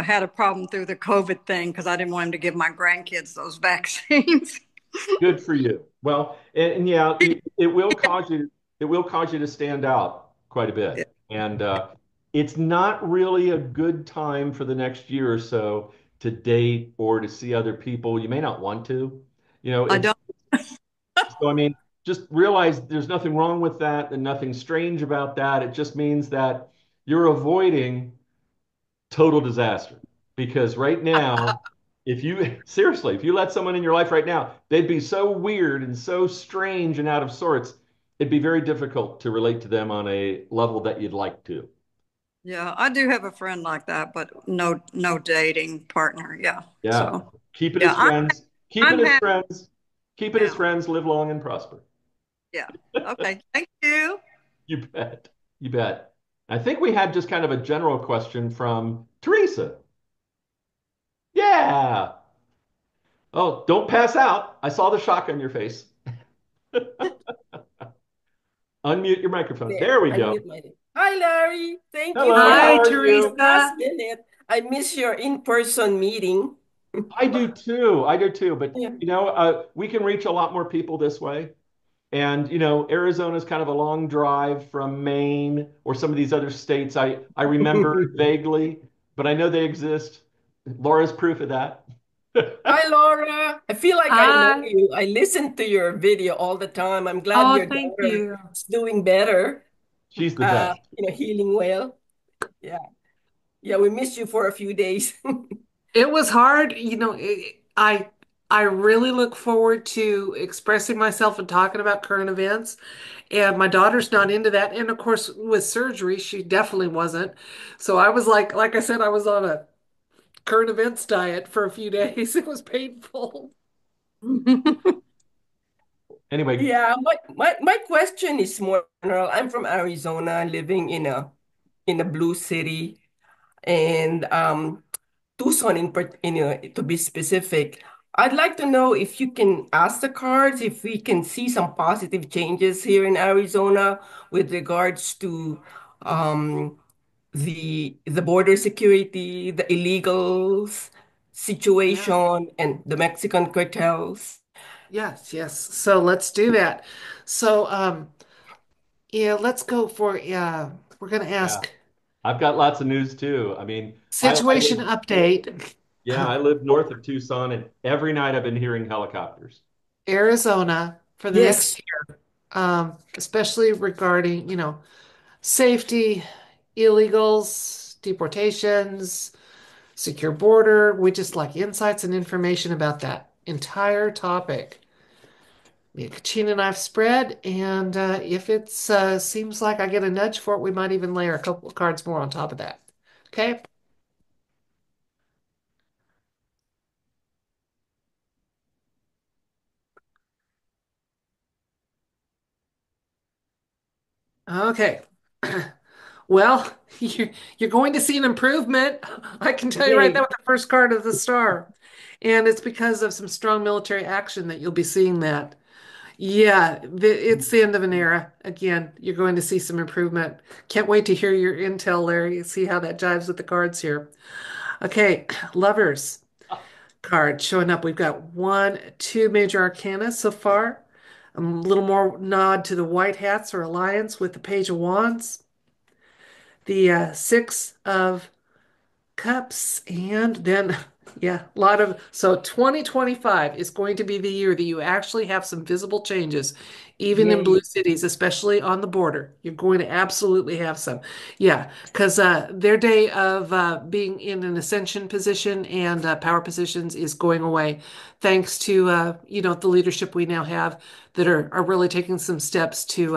had a problem through the COVID thing because I didn't want him to give my grandkids those vaccines. Good for you. Well, and yeah, it will cause you to stand out quite a bit. And it's not really a good time for the next year or so to date or to see other people. You may not want to. I It's don't. so I mean, just realize there's nothing wrong with that and nothing strange about that. It just means that you're avoiding total disaster. Because right now, if you seriously, if you let someone in your life right now, they'd be so weird and so strange and out of sorts, it'd be very difficult to relate to them on a level that you'd like to. Yeah, I do have a friend like that, but no dating partner. Yeah. Yeah. So Keep it yeah, as friends. Keep it I'm as happy friends. Keep it as now. friends. Live long and prosper. Yeah. Okay. Thank you. You bet. You bet. I think we had just kind of a general question from Theresa. Yeah. Oh, don't pass out. I saw the shock on your face. Unmute your microphone. There, There we I go. mute my. Hi, Larry. Thank you for Hello, how Hi, are having me you? Teresa. last minute. I miss your in-person meeting. I do too. I do too. But Yeah. we can reach a lot more people this way. And Arizona is kind of a long drive from Maine or some of these other states. I remember vaguely, but I know they exist. Laura's proof of that. Hi, Laura. I feel like I know Hi. you. I listen to your video all the time. I'm glad Oh, your thank daughter you. is doing better. She's the best. Healing well. Yeah. Yeah, we missed you for a few days. It was hard, I I really look forward to expressing myself and talking about current events. And my daughter's not into that. And of course, with surgery, she definitely wasn't. So I was like I said, I was on a current events diet for a few days. It was painful. Anyway, Yeah, my question is more general. I'm from Arizona, living in a blue city, and Tucson to be specific. I'd like to know if you can ask the cards if we can see some positive changes here in Arizona with regards to um, the border security, the illegals Yeah. situation, and the Mexican cartels. Yes, yes. So let's do that. So yeah, let's go for we're gonna yeah, ask I've got lots of news too. I mean, I situation live, update. yeah, I live north of Tucson, and every night I've been hearing helicopters. Arizona for the next Yes. year, especially regarding, safety, illegals, deportations, secure border. We just like insights and information about that entire topic. Me and Kachina and I've spread, and if it seems like I get a nudge for it, we might even layer a couple of cards more on top of that. Okay? Okay. Well, you're going to see an improvement. I can tell you right there Yay. with the first card of the star. And it's because of some strong military action that you'll be seeing that. Yeah, it's the end of an era. Again, you're going to see some improvement. Can't wait to hear your intel, Larry, see how that jives with the cards here. Okay, lovers card showing up. We've got one, two major arcana so far. A little more nod to the white hats or alliance with the Page of Wands, the Six of Cups, and then, yeah, a lot of. So 2025 is going to be the year that you actually have some visible changes, even in blue Yay. cities, especially on the border. You're going to absolutely have some. Yeah, because their day of being in an ascension position and power positions is going away, thanks to the leadership we now have that are really taking some steps to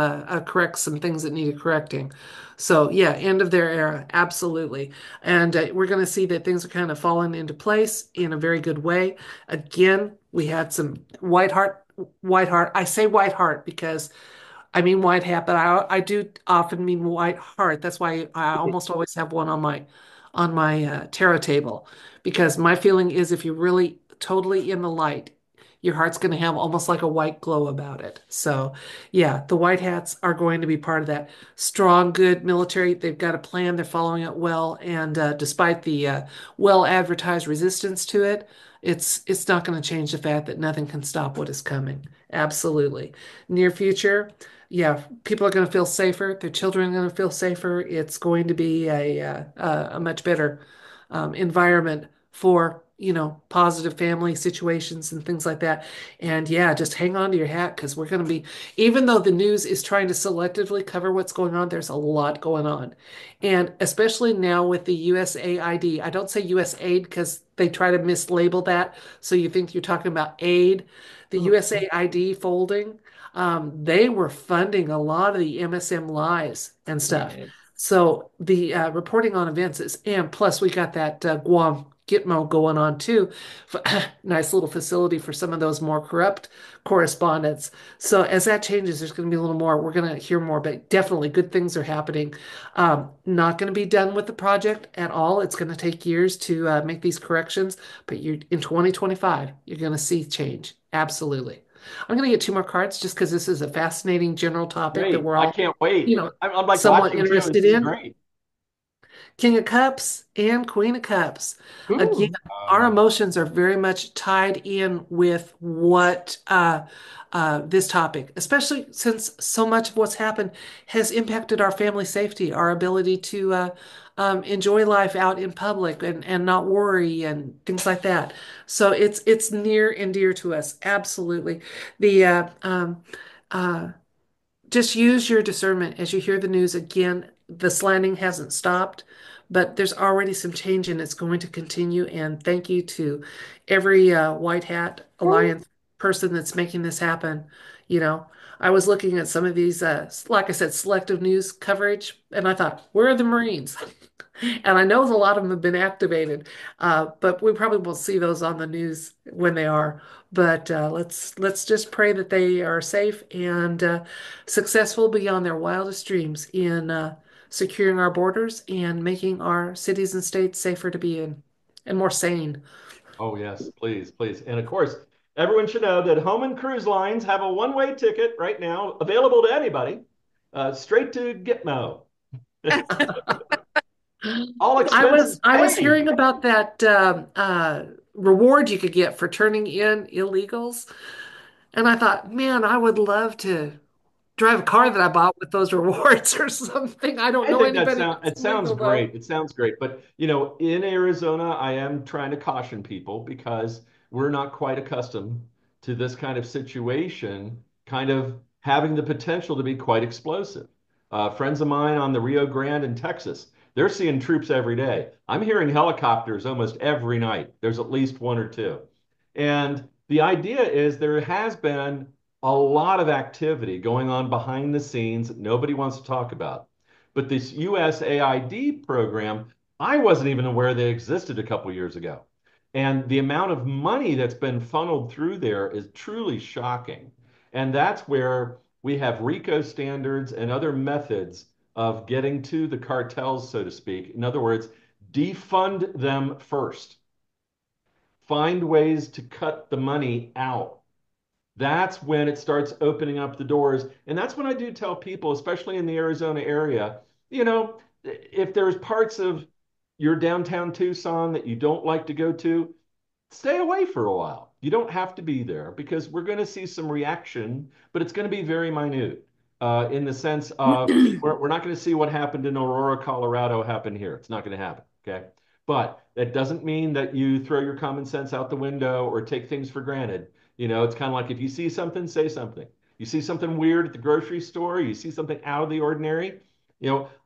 correct some things that needed correcting. So yeah, end of their era, absolutely. And we're going to see that things are kind of falling into place in a very good way. Again, we had some white heart. I say white heart because I mean white hat, but I do often mean white heart. That's why I almost always have one on my tarot table because my feeling is if you're really totally in the light, your heart's going to have almost like a white glow about it. So, yeah, the white hats are going to be part of that strong, good military. They've got a plan. They're following it well, and despite the well advertised resistance to it, it's not going to change the fact that nothing can stop what is coming. Absolutely. Near future, yeah, people are going to feel safer. Their children are going to feel safer. It's going to be a much better environment for, positive family situations and things like that. And yeah, just hang on to your hat because we're going to be, even though the news is trying to selectively cover what's going on, there's a lot going on. And especially now with the USAID, I don't say USAID because they try to mislabel that. So you think you're talking about aid. The Mhm. USAID folding, they were funding a lot of the MSM lies and stuff. Yes. So the reporting on events is, and plus we got that Guam Gitmo going on too. Nice little facility for some of those more corrupt correspondents. So as that changes, there's going to be a little more. We're going to hear more, but definitely good things are happening. Not going to be done with the project at all. It's going to take years to make these corrections, but you're in 2025, you're going to see change. Absolutely. I'm going to get two more cards just because this is a fascinating general topic that Great. we're I all, can't you wait. know, I'm like somewhat watching too. This interested is in. great. King of Cups and Queen of Cups. Again, Hmm. our emotions are very much tied in with what this topic, especially since so much of what's happened has impacted our family safety, our ability to enjoy life out in public and not worry and things like that. So it's near and dear to us. Absolutely. The uh, just use your discernment as you hear the news again. the slanting hasn't stopped, but there's already some change and it's going to continue. And thank you to every White Hat Alliance person that's making this happen. You know, I was looking at some of these, like I said, selective news coverage, and I thought, where are the Marines? And I know a lot of them have been activated, but we probably won't see those on the news when they are. But let's just pray that they are safe and successful beyond their wildest dreams in securing our borders and making our cities and states safer to be in and more sane. Oh, yes, please, please. And of course, everyone should know that Homan Cruise Lines have a one-way ticket right now available to anybody, straight to Gitmo. All expenses I was paid. hearing about that reward you could get for turning in illegals, and I thought, man, I would love to drive a car that I bought with those rewards or something. I don't I know think that anybody sound that's it sounds legal though. great. It sounds great. But in Arizona, I am trying to caution people because we're not quite accustomed to this kind of situation, kind of having the potential to be quite explosive. Friends of mine on the Rio Grande in Texas, they're seeing troops every day. I'm hearing helicopters almost every night. There's at least one or two. And the idea is there has been a lot of activity going on behind the scenes that nobody wants to talk about. But this USAID program, I wasn't even aware they existed a couple years ago. And the amount of money that's been funneled through there is truly shocking. And that's where we have RICO standards and other methods of getting to the cartels, so to speak. In other words, defund them first. Find ways to cut the money out. That's when it starts opening up the doors. And that's when I do tell people, especially in the Arizona area, if there's parts of your downtown Tucson that you don't like to go to, stay away for a while. You don't have to be there because we're going to see some reaction, but it's going to be very minute in the sense of we're not going to see what happened in Aurora, Colorado happen here. It's not going to happen. Okay. But that doesn't mean that you throw your common sense out the window or take things for granted. It's kind of like if you see something, say something. You see something weird at the grocery store, you see something out of the ordinary.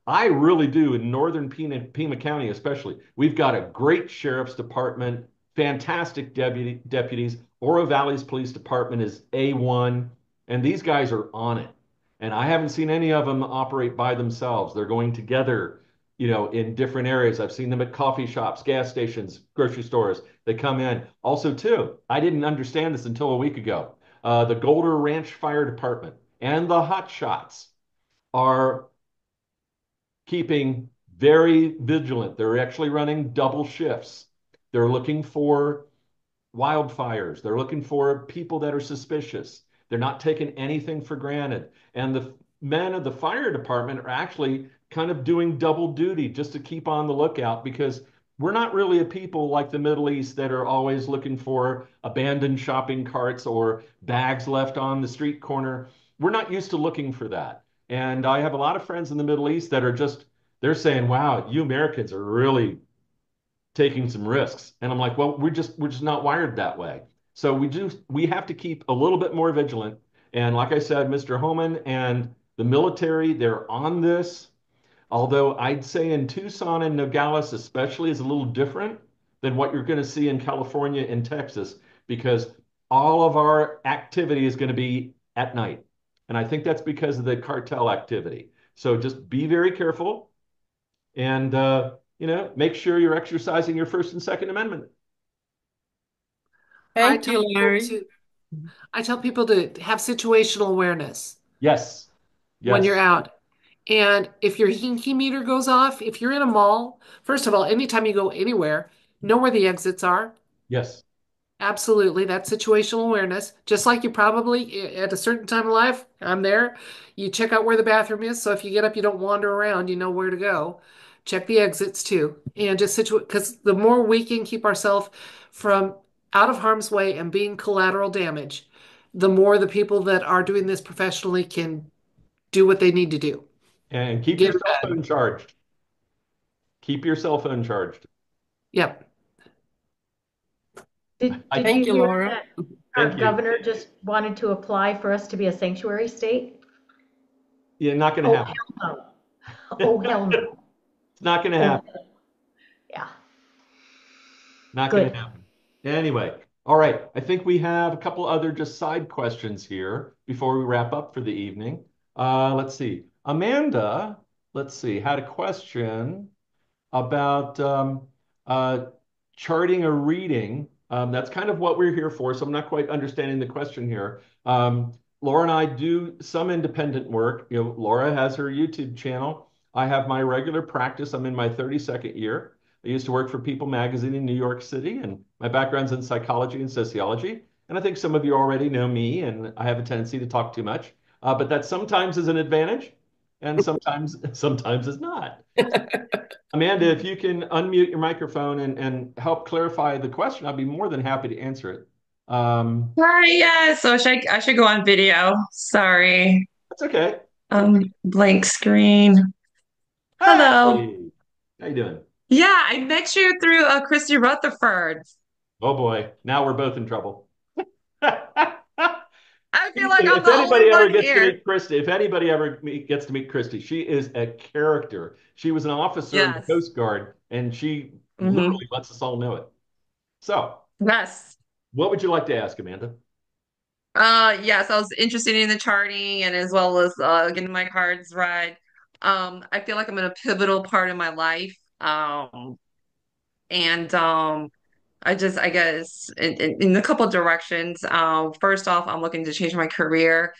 I really do in northern Pima County, especially. We've got a great sheriff's department, fantastic deputies. Oro Valley's police department is A1, and these guys are on it. And I haven't seen any of them operate by themselves. They're going together, in different areas. I've seen them at coffee shops, gas stations, grocery stores. They come in. Also, too, I didn't understand this until a week ago. The Golder Ranch Fire Department and the Hot Shots are keeping very vigilant. They're actually running double shifts. They're looking for wildfires. They're looking for people that are suspicious. They're not taking anything for granted. And the men of the fire department are actually kind of doing double duty just to keep on the lookout because we're not really a people like the Middle East that are always looking for abandoned shopping carts or bags left on the street corner. We're not used to looking for that. And I have a lot of friends in the Middle East that are they're saying, wow, you Americans are really taking some risks. And I'm like, well, we're just not wired that way. So we have to keep a little bit more vigilant. And like I said, Mr. Homan and the military, they're on this. Although I'd say in Tucson and Nogales, especially, is a little different than what you're going to see in California and Texas, because all of our activity is going to be at night. And I think that's because of the cartel activity. So just be very careful and make sure you're exercising your First and Second Amendment. I Thank tell you, people Larry. to I tell people to have situational awareness Yes, when you're yes, out. And if your hinky meter goes off, if you're in a mall, first of all, anytime you go anywhere, know where the exits are. yes. Absolutely. That's situational awareness. Just like you probably at a certain time of life, I'm there. You check out where the bathroom is. So if you get up, you don't wander around, you know where to go. Check the exits too. And just situate, because the more we can keep ourselves from out of harm's way and being collateral damage, the more the people that are doing this professionally can do what they need to do. And keep Get your in cell bed. phone charged. Keep your cell phone charged. Yep. Did you Thank you, hear Laura. that our Thank you. governor just wanted to apply for us to be a sanctuary state? Yeah, not going to Oh, happen. hell no. Oh, hell no. It's not going to Oh, happen. yeah. Not going to Good. happen. Anyway, all right. I think we have a couple other just side questions here before we wrap up for the evening. Let's see. Amanda, let's see, had a question about uh, charting a reading. That's kind of what we're here for, so I'm not quite understanding the question here. Laura and I do some independent work. You know, Laura has her YouTube channel. I have my regular practice. I'm in my 32nd year. I used to work for People Magazine in New York City, and my background's in psychology and sociology. And I think some of you already know me, and I have a tendency to talk too much. But that sometimes is an advantage, and sometimes is not. Amanda, if you can unmute your microphone and help clarify the question, I'd be more than happy to answer it. Hi, yeah, so I should go on video. Sorry. That's okay. Blank screen. Hello. Hey, how you doing? Yeah, I met you through Christy Rutherford. Oh boy, now we're both in trouble. I feel like I'm If the only anybody ever one gets to here. meet Christy, if anybody ever gets to meet Christy, she is a character. She was an officer in the Yes. Coast Guard, and she Mm-hmm. literally lets us all know it. So, Yes. what would you like to ask, Amanda? Yes, I was interested in the charting and as well as getting my cards right. I feel like I'm in a pivotal part of my life. And I guess, in a couple of directions. First off, I'm looking to change my career.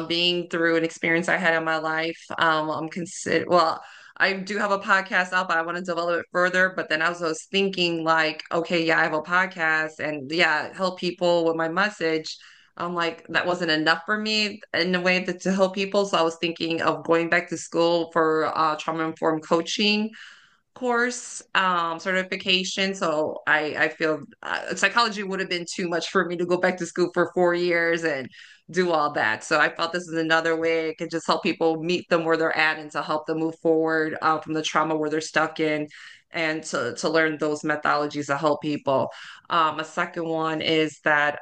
Being through an experience I had in my life, I do have a podcast out, but I want to develop it further. But then I was thinking, like, okay, yeah, I have a podcast and yeah, help people with my message. I'm like, that wasn't enough for me in a way to help people. So I was thinking of going back to school for trauma-informed coaching course certification. So I feel psychology would have been too much for me to go back to school for 4 years and do all that. So I felt this is another way it could just help people meet them where they're at and to help them move forward from the trauma where they're stuck in, and to learn those methodologies to help people. A second one is that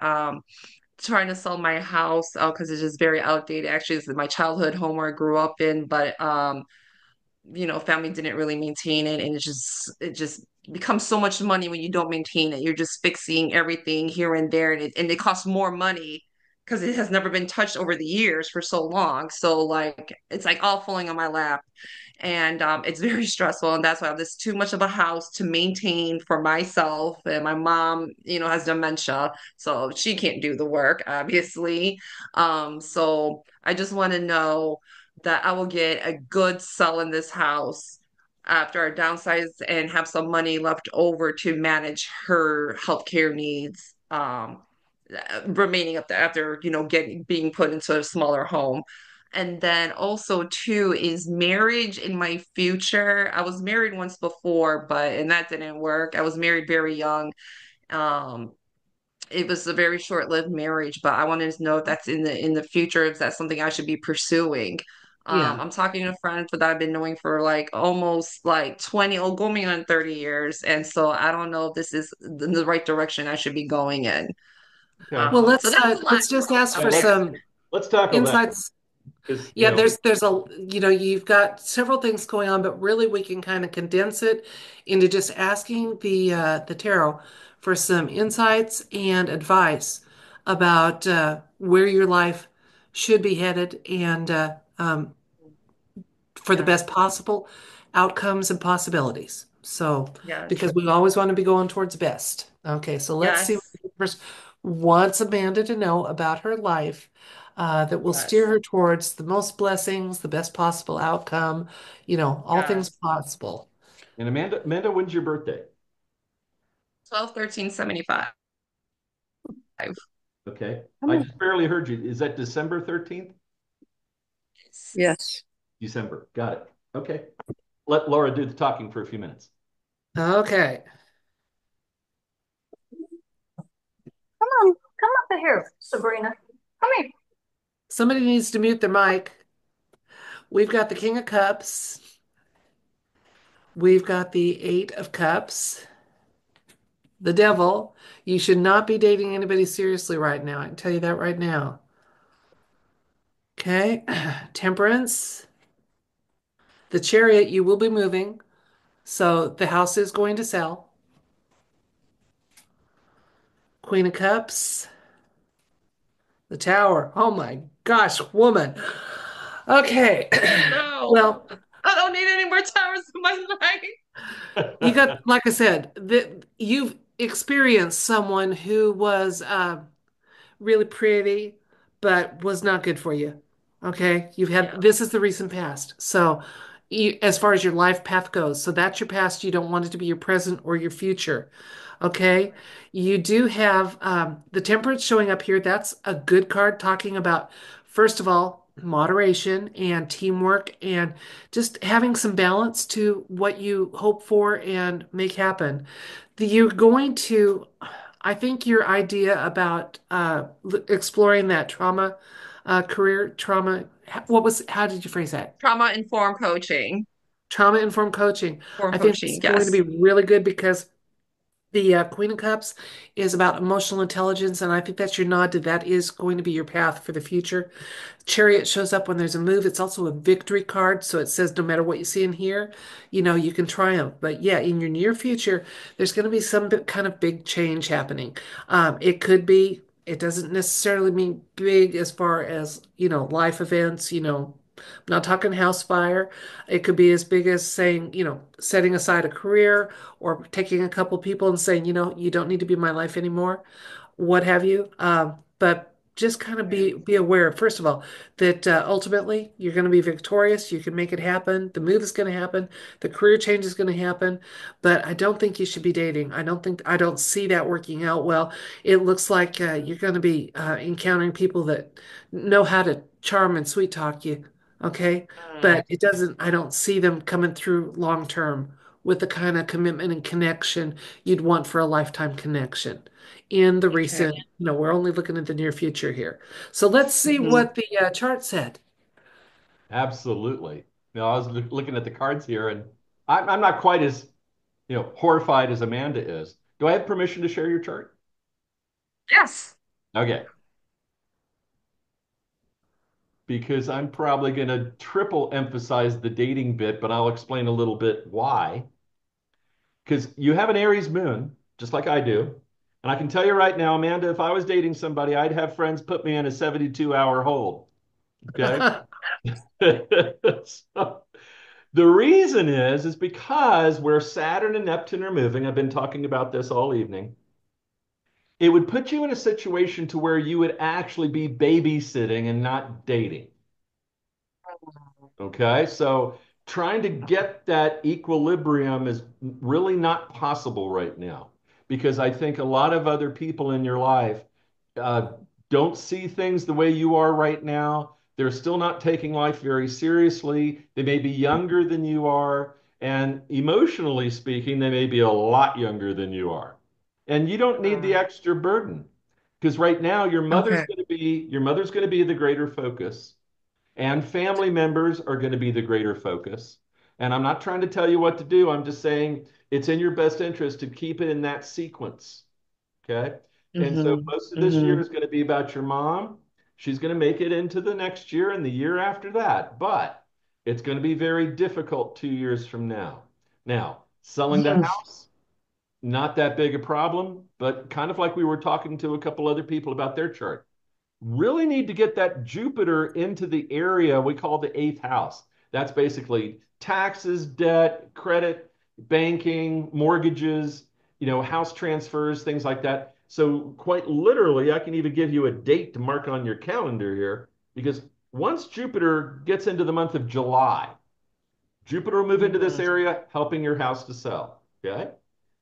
trying to sell my house because it's just very outdated. Actually, it's my childhood home where I grew up in, but family didn't really maintain it, and it just becomes so much money when you don't maintain it. You're just fixing everything here and there, and it costs more money because it has never been touched over the years for so long. So like it's like all falling on my lap, and it's very stressful, and that's why this too much of a house to maintain for myself. And my mom, has dementia, so she can't do the work, obviously. So I just want to know that I will get a good sell in this house after I downsize and have some money left over to manage her healthcare needs. Remaining up there after getting being put into a smaller home. And then also too is marriage in my future. I was married once before, but and that didn't work. I was married very young. Um, it was a very short-lived marriage, but I wanted to know if that's in the future, if that's something I should be pursuing. Yeah. I'm talking to a friend that I've been knowing for like almost like 20, oh, going on 30 years. And so I don't know if this is in the right direction I should be going in. Okay. Well, So that's a lot. let's just ask All right, for let's some let's tackle that insights. because Yeah, there's you've got several things going on, but really we can kind of condense it into just asking the tarot for some insights and advice about where your life should be headed and for the Yes, best possible outcomes and possibilities. So, yes, because we always want to be going towards best. Okay, so let's see what yes, the universe wants Amanda to know about her life that will steer yes, her towards the most blessings, the best possible outcome, all things yes. possible. and Amanda, when's your birthday? 12/13/75. Okay. Come I on. just barely heard you. Is that December 13th? Yes. December. Got it. Okay. Let Laura do the talking for a few minutes. Okay. Come on, come up here, Sabrina. Come here. Somebody needs to mute their mic. We've got the King of Cups. We've got the Eight of Cups. The Devil. You should not be dating anybody seriously right now. I can tell you that right now. Okay. Temperance. The Chariot, you will be moving, so the house is going to sell. Queen of Cups, the Tower. Oh my gosh, woman. Okay. No, Well, I don't need any more towers in my life. you got, like I said, you've experienced someone who was really pretty, but was not good for you. Okay. You've had, Yeah. this is the recent past. So, as far as your life path goes, so that's your past. You don't want it to be your present or your future. Okay. You do have the temperance showing up here. That's a good card talking about, first of all, moderation and teamwork and just having some balance to what you hope for and make happen. You're going to, I think your idea about exploring that trauma, career trauma, how did you phrase that? Trauma informed coaching. Trauma informed coaching. Informed I think it's coaching, going to yes. be really good because the Queen of Cups is about emotional intelligence, and I think that's your nod to that is going to be your path for the future. Chariot shows up when there's a move. It's also a victory card, so it says no matter what you see in here, you can triumph. But yeah, in your near future, there's going to be some kind of big change happening. It could be, it doesn't necessarily mean big as far as, life events, I'm not talking house fire. It could be as big as saying, setting aside a career or taking a couple people and saying, you don't need to be my life anymore, what have you. But just kind of be aware, first of all, that ultimately you're going to be victorious. You can make it happen. The move is going to happen. The career change is going to happen. But I don't think you should be dating. I don't see that working out well. It looks like you're going to be encountering people that know how to charm and sweet talk you. Okay. Mm, But it doesn't, I don't see them coming through long term with the kind of commitment and connection you'd want for a lifetime connection in the okay. recent, we're only looking at the near future here. So let's see Hmm. what the chart said. Absolutely. I was looking at the cards here, and I'm not quite as horrified as Amanda is. Do I have permission to share your chart? Yes. Okay. Because I'm probably going to triple emphasize the dating bit, but I'll explain a little bit why. Because you have an Aries moon, just like I do. And I can tell you right now, Amanda, if I was dating somebody, I'd have friends put me in a 72-hour hold. Okay. So, the reason is because where Saturn and Neptune are moving, I've been talking about this all evening, it would put you in a situation to where you would actually be babysitting and not dating. Okay, so trying to get that equilibrium is really not possible right now because I think a lot of other people in your life uh, don't see things the way you are right now. They're still not taking life very seriously. They may be younger than you are, and emotionally speaking, they may be a lot younger than you are. And you don't need the Mm, extra burden because right now okay. your mother's going to be the greater focus and family members are going to be the greater focus. And I'm not trying to tell you what to do. I'm just saying it's in your best interest to keep it in that sequence. Okay. And so Hmm. most of this year Hmm. is going to be about your mom. She's going to make it into the next year and the year after that. But it's going to be very difficult 2 years from now. Now, selling the Hmm. house, not that big a problem, but kind of like we were talking to a couple other people about their chart really need to get that Jupiter into the area we call the eighth house. That's basically taxes, debt, credit, banking, mortgages, house transfers, things like that. So, quite literally, I can even give you a date to mark on your calendar here because once Jupiter gets into the month of July, Jupiter will move into this Hmm. area, helping your house to sell. Okay.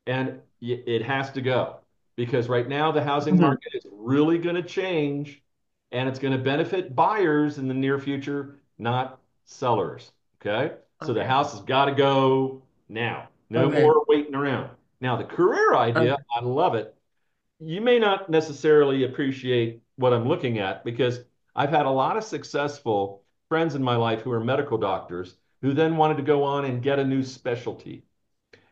And it has to go because right now the housing Hmm. market is really going to change and it's going to benefit buyers in the near future, not sellers. Okay. So the Okay. house has got to go now. No Okay. more waiting around. Now, the career idea, Okay. I love it. You may not necessarily appreciate what I'm looking at because I've had a lot of successful friends in my life who are medical doctors who then wanted to go on and get a new specialty.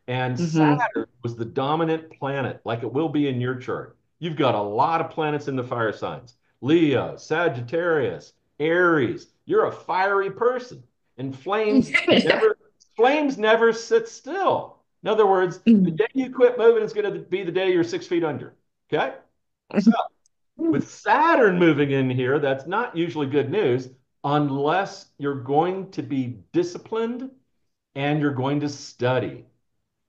And Hmm. Saturn was the dominant planet, like it will be in your chart. You've got a lot of planets in the fire signs Leo, Sagittarius, Aries. You're a fiery person. And flames never sit still. In other words, the day you quit moving is going to be the day you're 6 feet under. Okay. So with Saturn moving in here, that's not usually good news unless you're going to be disciplined and you're going to study.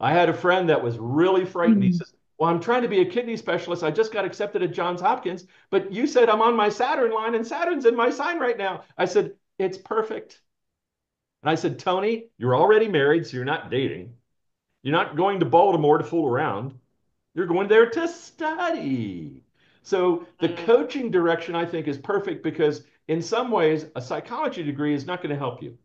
I had a friend that was really frightened. He says, well, I'm trying to be a kidney specialist. I just got accepted at Johns Hopkins, but you said I'm on my Saturn line and Saturn's in my sign right now. I said, it's perfect. And I said, Tony, you're already married, so you're not dating. You're not going to Baltimore to fool around. You're going there to study. So the coaching direction, I think, is perfect because in some ways, a psychology degree is not going to help you.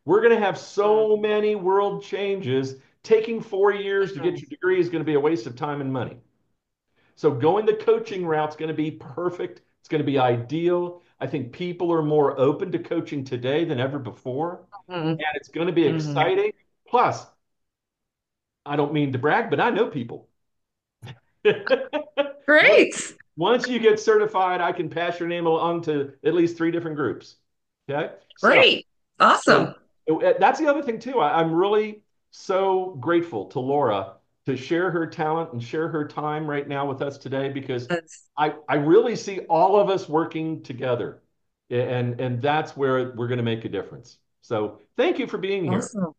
We're going to have so many world changes. Taking 4 years to get your degree is going to be a waste of time and money. So going the coaching route is going to be perfect. It's going to be ideal. I think people are more open to coaching today than ever before. And it's going to be exciting. Plus, I don't mean to brag, but I know people. Great. Once you get certified, I can pass your name along to at least 3 different groups. Okay. So, Great. Awesome. that's the other thing too. I'm really so grateful to Laura to share her talent and share her time right now with us today because That's I really see all of us working together. And that's where we're going to make a difference. So thank you for being here. awesome.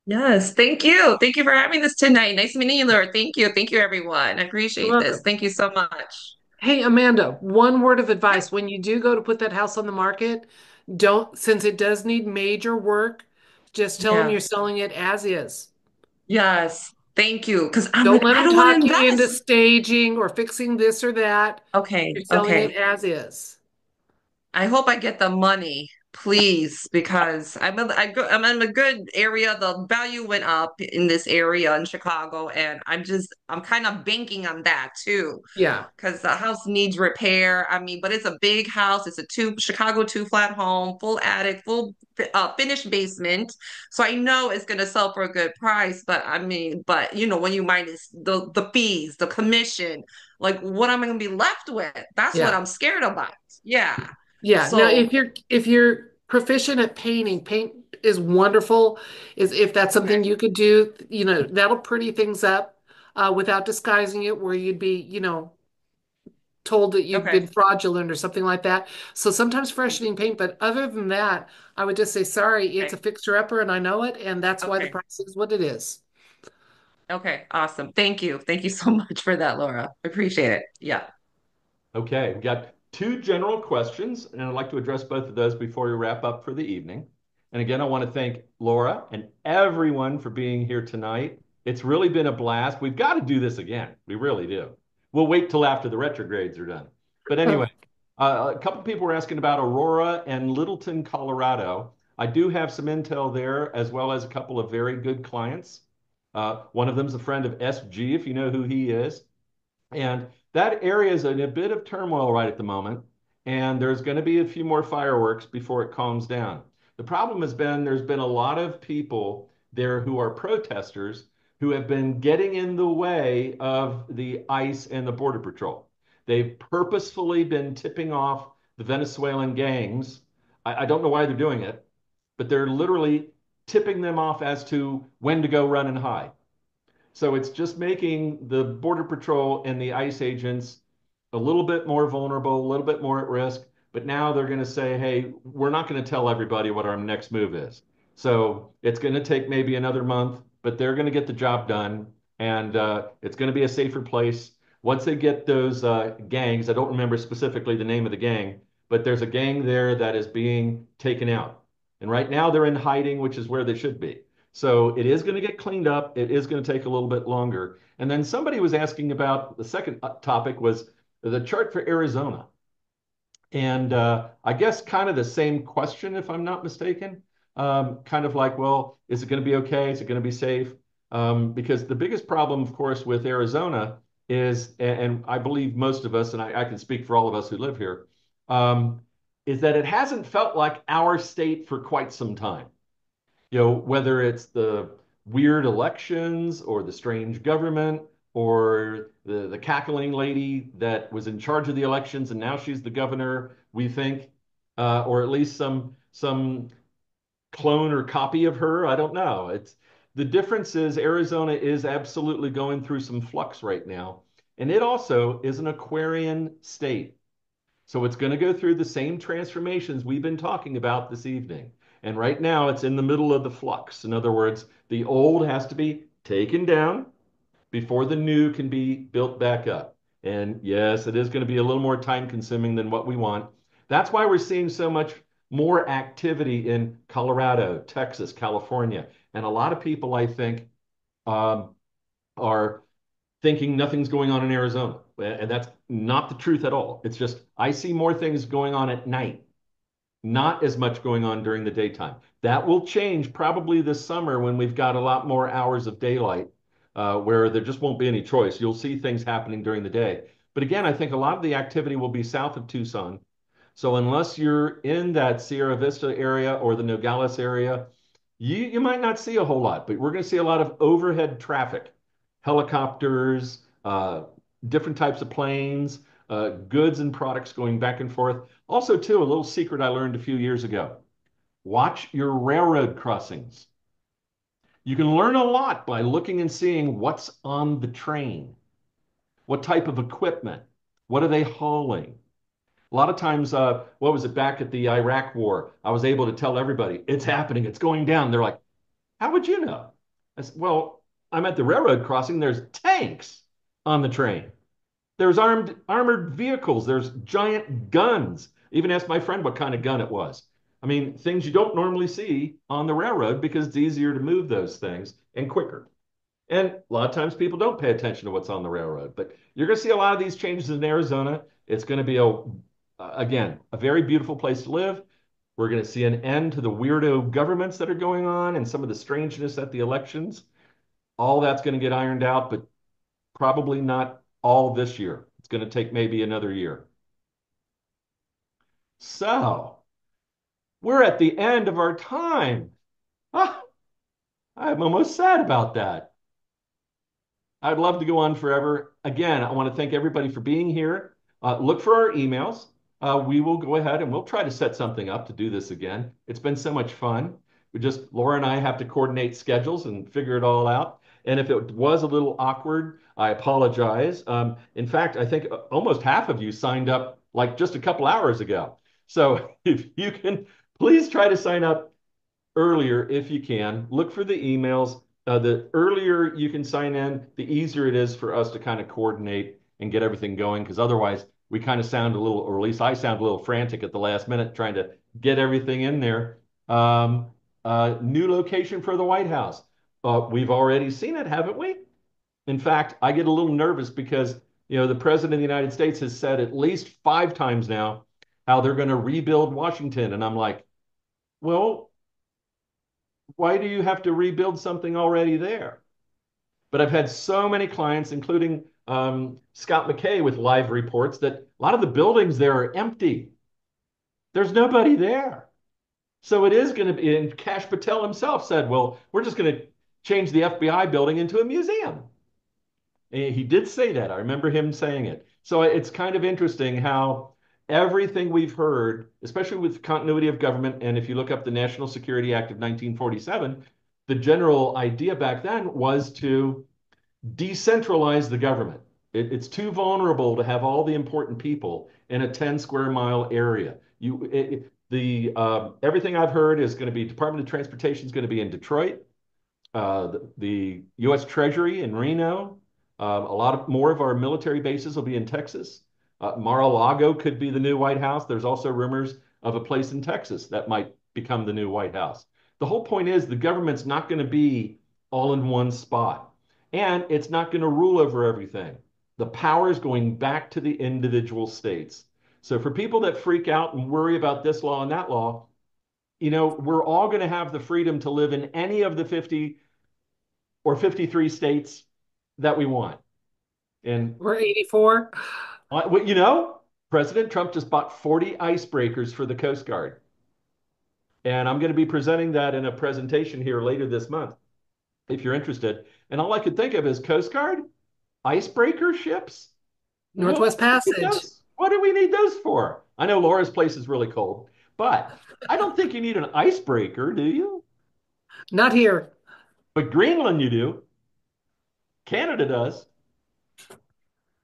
Yes, thank you. Thank you for having this tonight. Nice meeting you, Laura. Thank you. Thank you, everyone. I You're appreciate this. welcome. Thank you so much. Hey, Amanda, one word of advice. When you do go to put that house on the market, don't, since it does need major work, just tell them Yeah. you're selling it as is. Yes. Thank you. Because I'm Don't like, let I them don't want to talk you into invest. staging or fixing this or that. Okay. You're selling it Okay. as is. I hope I get the money, please, because I'm in a good area. The value went up in this area in Chicago, and I'm kind of banking on that too, Yeah. because the house needs repair. I mean, but it's a big house. It's a Chicago two flat home, full attic, full finished basement. So I know it's gonna sell for a good price. But I mean, when you minus the fees, the commission, like what am I gonna be left with? That's what Yeah. I'm scared about. Yeah. Yeah. Now, So, if you're proficient at painting, paint is wonderful. Is if that's okay, something you could do, that'll pretty things up without disguising it, where you'd be, told that you've okay, been fraudulent or something like that. So sometimes freshening paint, but other than that, I would just say, sorry, it's a okay, fixer-upper and I know it, and that's why the okay, price is what it is. okay, awesome. Thank you. Thank you so much for that, Laura. Appreciate it. Yeah. Okay, we've got 2 general questions, and I'd like to address both of those before we wrap up for the evening. And again, I want to thank Laura and everyone for being here tonight. It's really been a blast. We've got to do this again. We really do. We'll wait till after the retrogrades are done. But anyway, a couple people were asking about Aurora and Littleton, Colorado. I do have some intel there, as well as a couple of very good clients. One of them is a friend of SG, if you know who he is. And that area is in a bit of turmoil right at the moment. And there's going to be a few more fireworks before it calms down. The problem has been there's been a lot of people there who are protesters who have been getting in the way of the ICE and the Border Patrol. They've purposefully been tipping off the Venezuelan gangs. I don't know why they're doing it, but they're literally tipping them off as to when to go run and hide. So it's just making the Border Patrol and the ICE agents a little bit more vulnerable, a little bit more at risk. But now they're going to say, hey, we're not going to tell everybody what our next move is. So it's going to take maybe another month, but they're going to get the job done. And it's going to be a safer place. Once they get those gangs, I don't remember specifically the name of the gang, but there's a gang there that is being taken out. And right now they're in hiding, which is where they should be. So it is going to get cleaned up. It is going to take a little bit longer. And then somebody was asking about the second topic was the chart for Arizona. And I guess kind of the same question, if I'm not mistaken. Kind of like, well, is it going to be okay? Is it going to be safe? Because the biggest problem, of course, with Arizona is, and I believe most of us, and I can speak for all of us who live here, is that it hasn't felt like our state for quite some time. Whether it's the weird elections or the strange government or the cackling lady that was in charge of the elections and now she's the governor, we think, or at least some clone or copy of her. I don't know. It's the difference is Arizona is absolutely going through some flux right now. And it also is an Aquarian state. So it's going to go through the same transformations we've been talking about this evening. And right now it's in the middle of the flux. In other words, the old has to be taken down before the new can be built back up. And yes, it is going to be a little more time consuming than what we want. That's why we're seeing so much more activity in Colorado, Texas, California. And a lot of people, I think, um, are thinking nothing's going on in Arizona. And that's not the truth at all. It's just, I see more things going on at night, not as much going on during the daytime. That will change probably this summer when we've got a lot more hours of daylight, where there just won't be any choice. You'll see things happening during the day. But again, I think a lot of the activity will be south of Tucson. So unless you're in that Sierra Vista area or the Nogales area, you might not see a whole lot, but we're going to see a lot of overhead traffic, helicopters, different types of planes, goods and products going back and forth. Also, too, a little secret I learned a few years ago. Watch your railroad crossings. You can learn a lot by looking and seeing what's on the train, what type of equipment, what are they hauling. A lot of times, what was it back at the Iraq War? I was able to tell everybody, it's happening, it's going down. They're like, how would you know? I said, well, I'm at the railroad crossing. There's tanks on the train. There's armored vehicles. There's giant guns. Even asked my friend what kind of gun it was. I mean, things you don't normally see on the railroad because it's easier to move those things and quicker. And a lot of times people don't pay attention to what's on the railroad. But you're going to see a lot of these changes in Arizona. It's going to be again, a very beautiful place to live. We're going to see an end to the weirdo governments that are going on and some of the strangeness at the elections. All that's going to get ironed out, but probably not all this year. It's going to take maybe another year. So we're at the end of our time. Ah, I'm almost sad about that. I'd love to go on forever. Again, I want to thank everybody for being here. Look for our emails. We will go ahead and we'll try to set something up to do this again. It's been so much fun. Laura and I have to coordinate schedules and figure it all out. And if it was a little awkward, I apologize. In fact, I think almost half of you signed up like just a couple hours ago. So if you can, please try to sign up earlier if you can. Look for the emails. The earlier you can sign in, the easier it is for us to kind of coordinate and get everything going. Because otherwise, we kind of sound a little, or at least I sound a little frantic at the last minute trying to get everything in there. New location for the White House. We've already seen it, haven't we? In fact, I get a little nervous because the president of the United States has said at least 5 times now how they're going to rebuild Washington, and I'm like, well, why do you have to rebuild something already there? But I've had so many clients, including Scott McKay with live reports, that a lot of the buildings there are empty. There's nobody there. So it is going to be, and Kash Patel himself said, well, we're just going to change the FBI building into a museum. And he did say that. I remember him saying it. So it's kind of interesting how everything we've heard, especially with continuity of government, and if you look up the National Security Act of 1947, the general idea back then was to decentralize the government. It's too vulnerable to have all the important people in a 10 square mile area. Everything I've heard is going to be Department of Transportation is going to be in Detroit, the U.S. Treasury in Reno. A lot more of our military bases will be in Texas. Mar-a-Lago could be the new White House. There's also rumors of a place in Texas that might become the new White House. The whole point is the government's not going to be all in one spot, and it's not going to rule over everything. The power is going back to the individual states. So for people that freak out and worry about this law and that law, we're all going to have the freedom to live in any of the 50 or 53 states that we want. And We're 84. President Trump just bought 40 icebreakers for the Coast Guard. And I'm going to be presenting that in a presentation here later this month, if you're interested. And all I could think of is Coast Guard, icebreaker ships. Northwest Passage. What do we need those for? I know Laura's place is really cold, But I don't think you need an icebreaker, do you? Not here. But Greenland, you do. Canada does.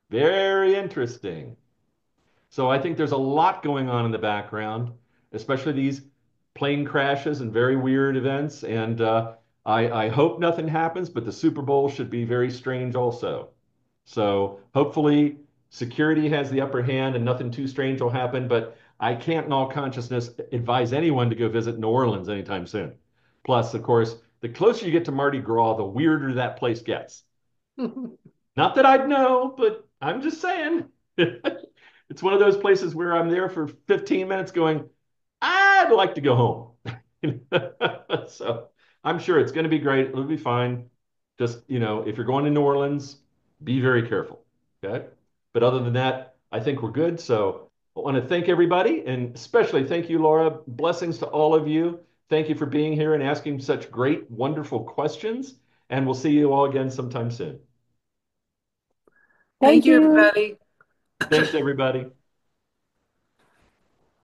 Very interesting. So I think there's a lot going on in the background, especially these plane crashes and very weird events. And I hope nothing happens, but the Super Bowl should be very strange also. So hopefully security has the upper hand and nothing too strange will happen. But I can't, in all consciousness, advise anyone to go visit New Orleans anytime soon. Plus, of course, the closer you get to Mardi Gras, the weirder that place gets. Not that I'd know, but I'm just saying. It's one of those places where I'm there for 15 minutes going, I'd like to go home. So I'm sure it's going to be great. It'll be fine. Just, if you're going to New Orleans, be very careful. Okay. But other than that, I think we're good. So I want to thank everybody and especially thank you, Laura. Blessings to all of you. Thank you for being here and asking such great, wonderful questions. And we'll see you all again sometime soon. Thank Thank you, you. everybody. Thanks, everybody.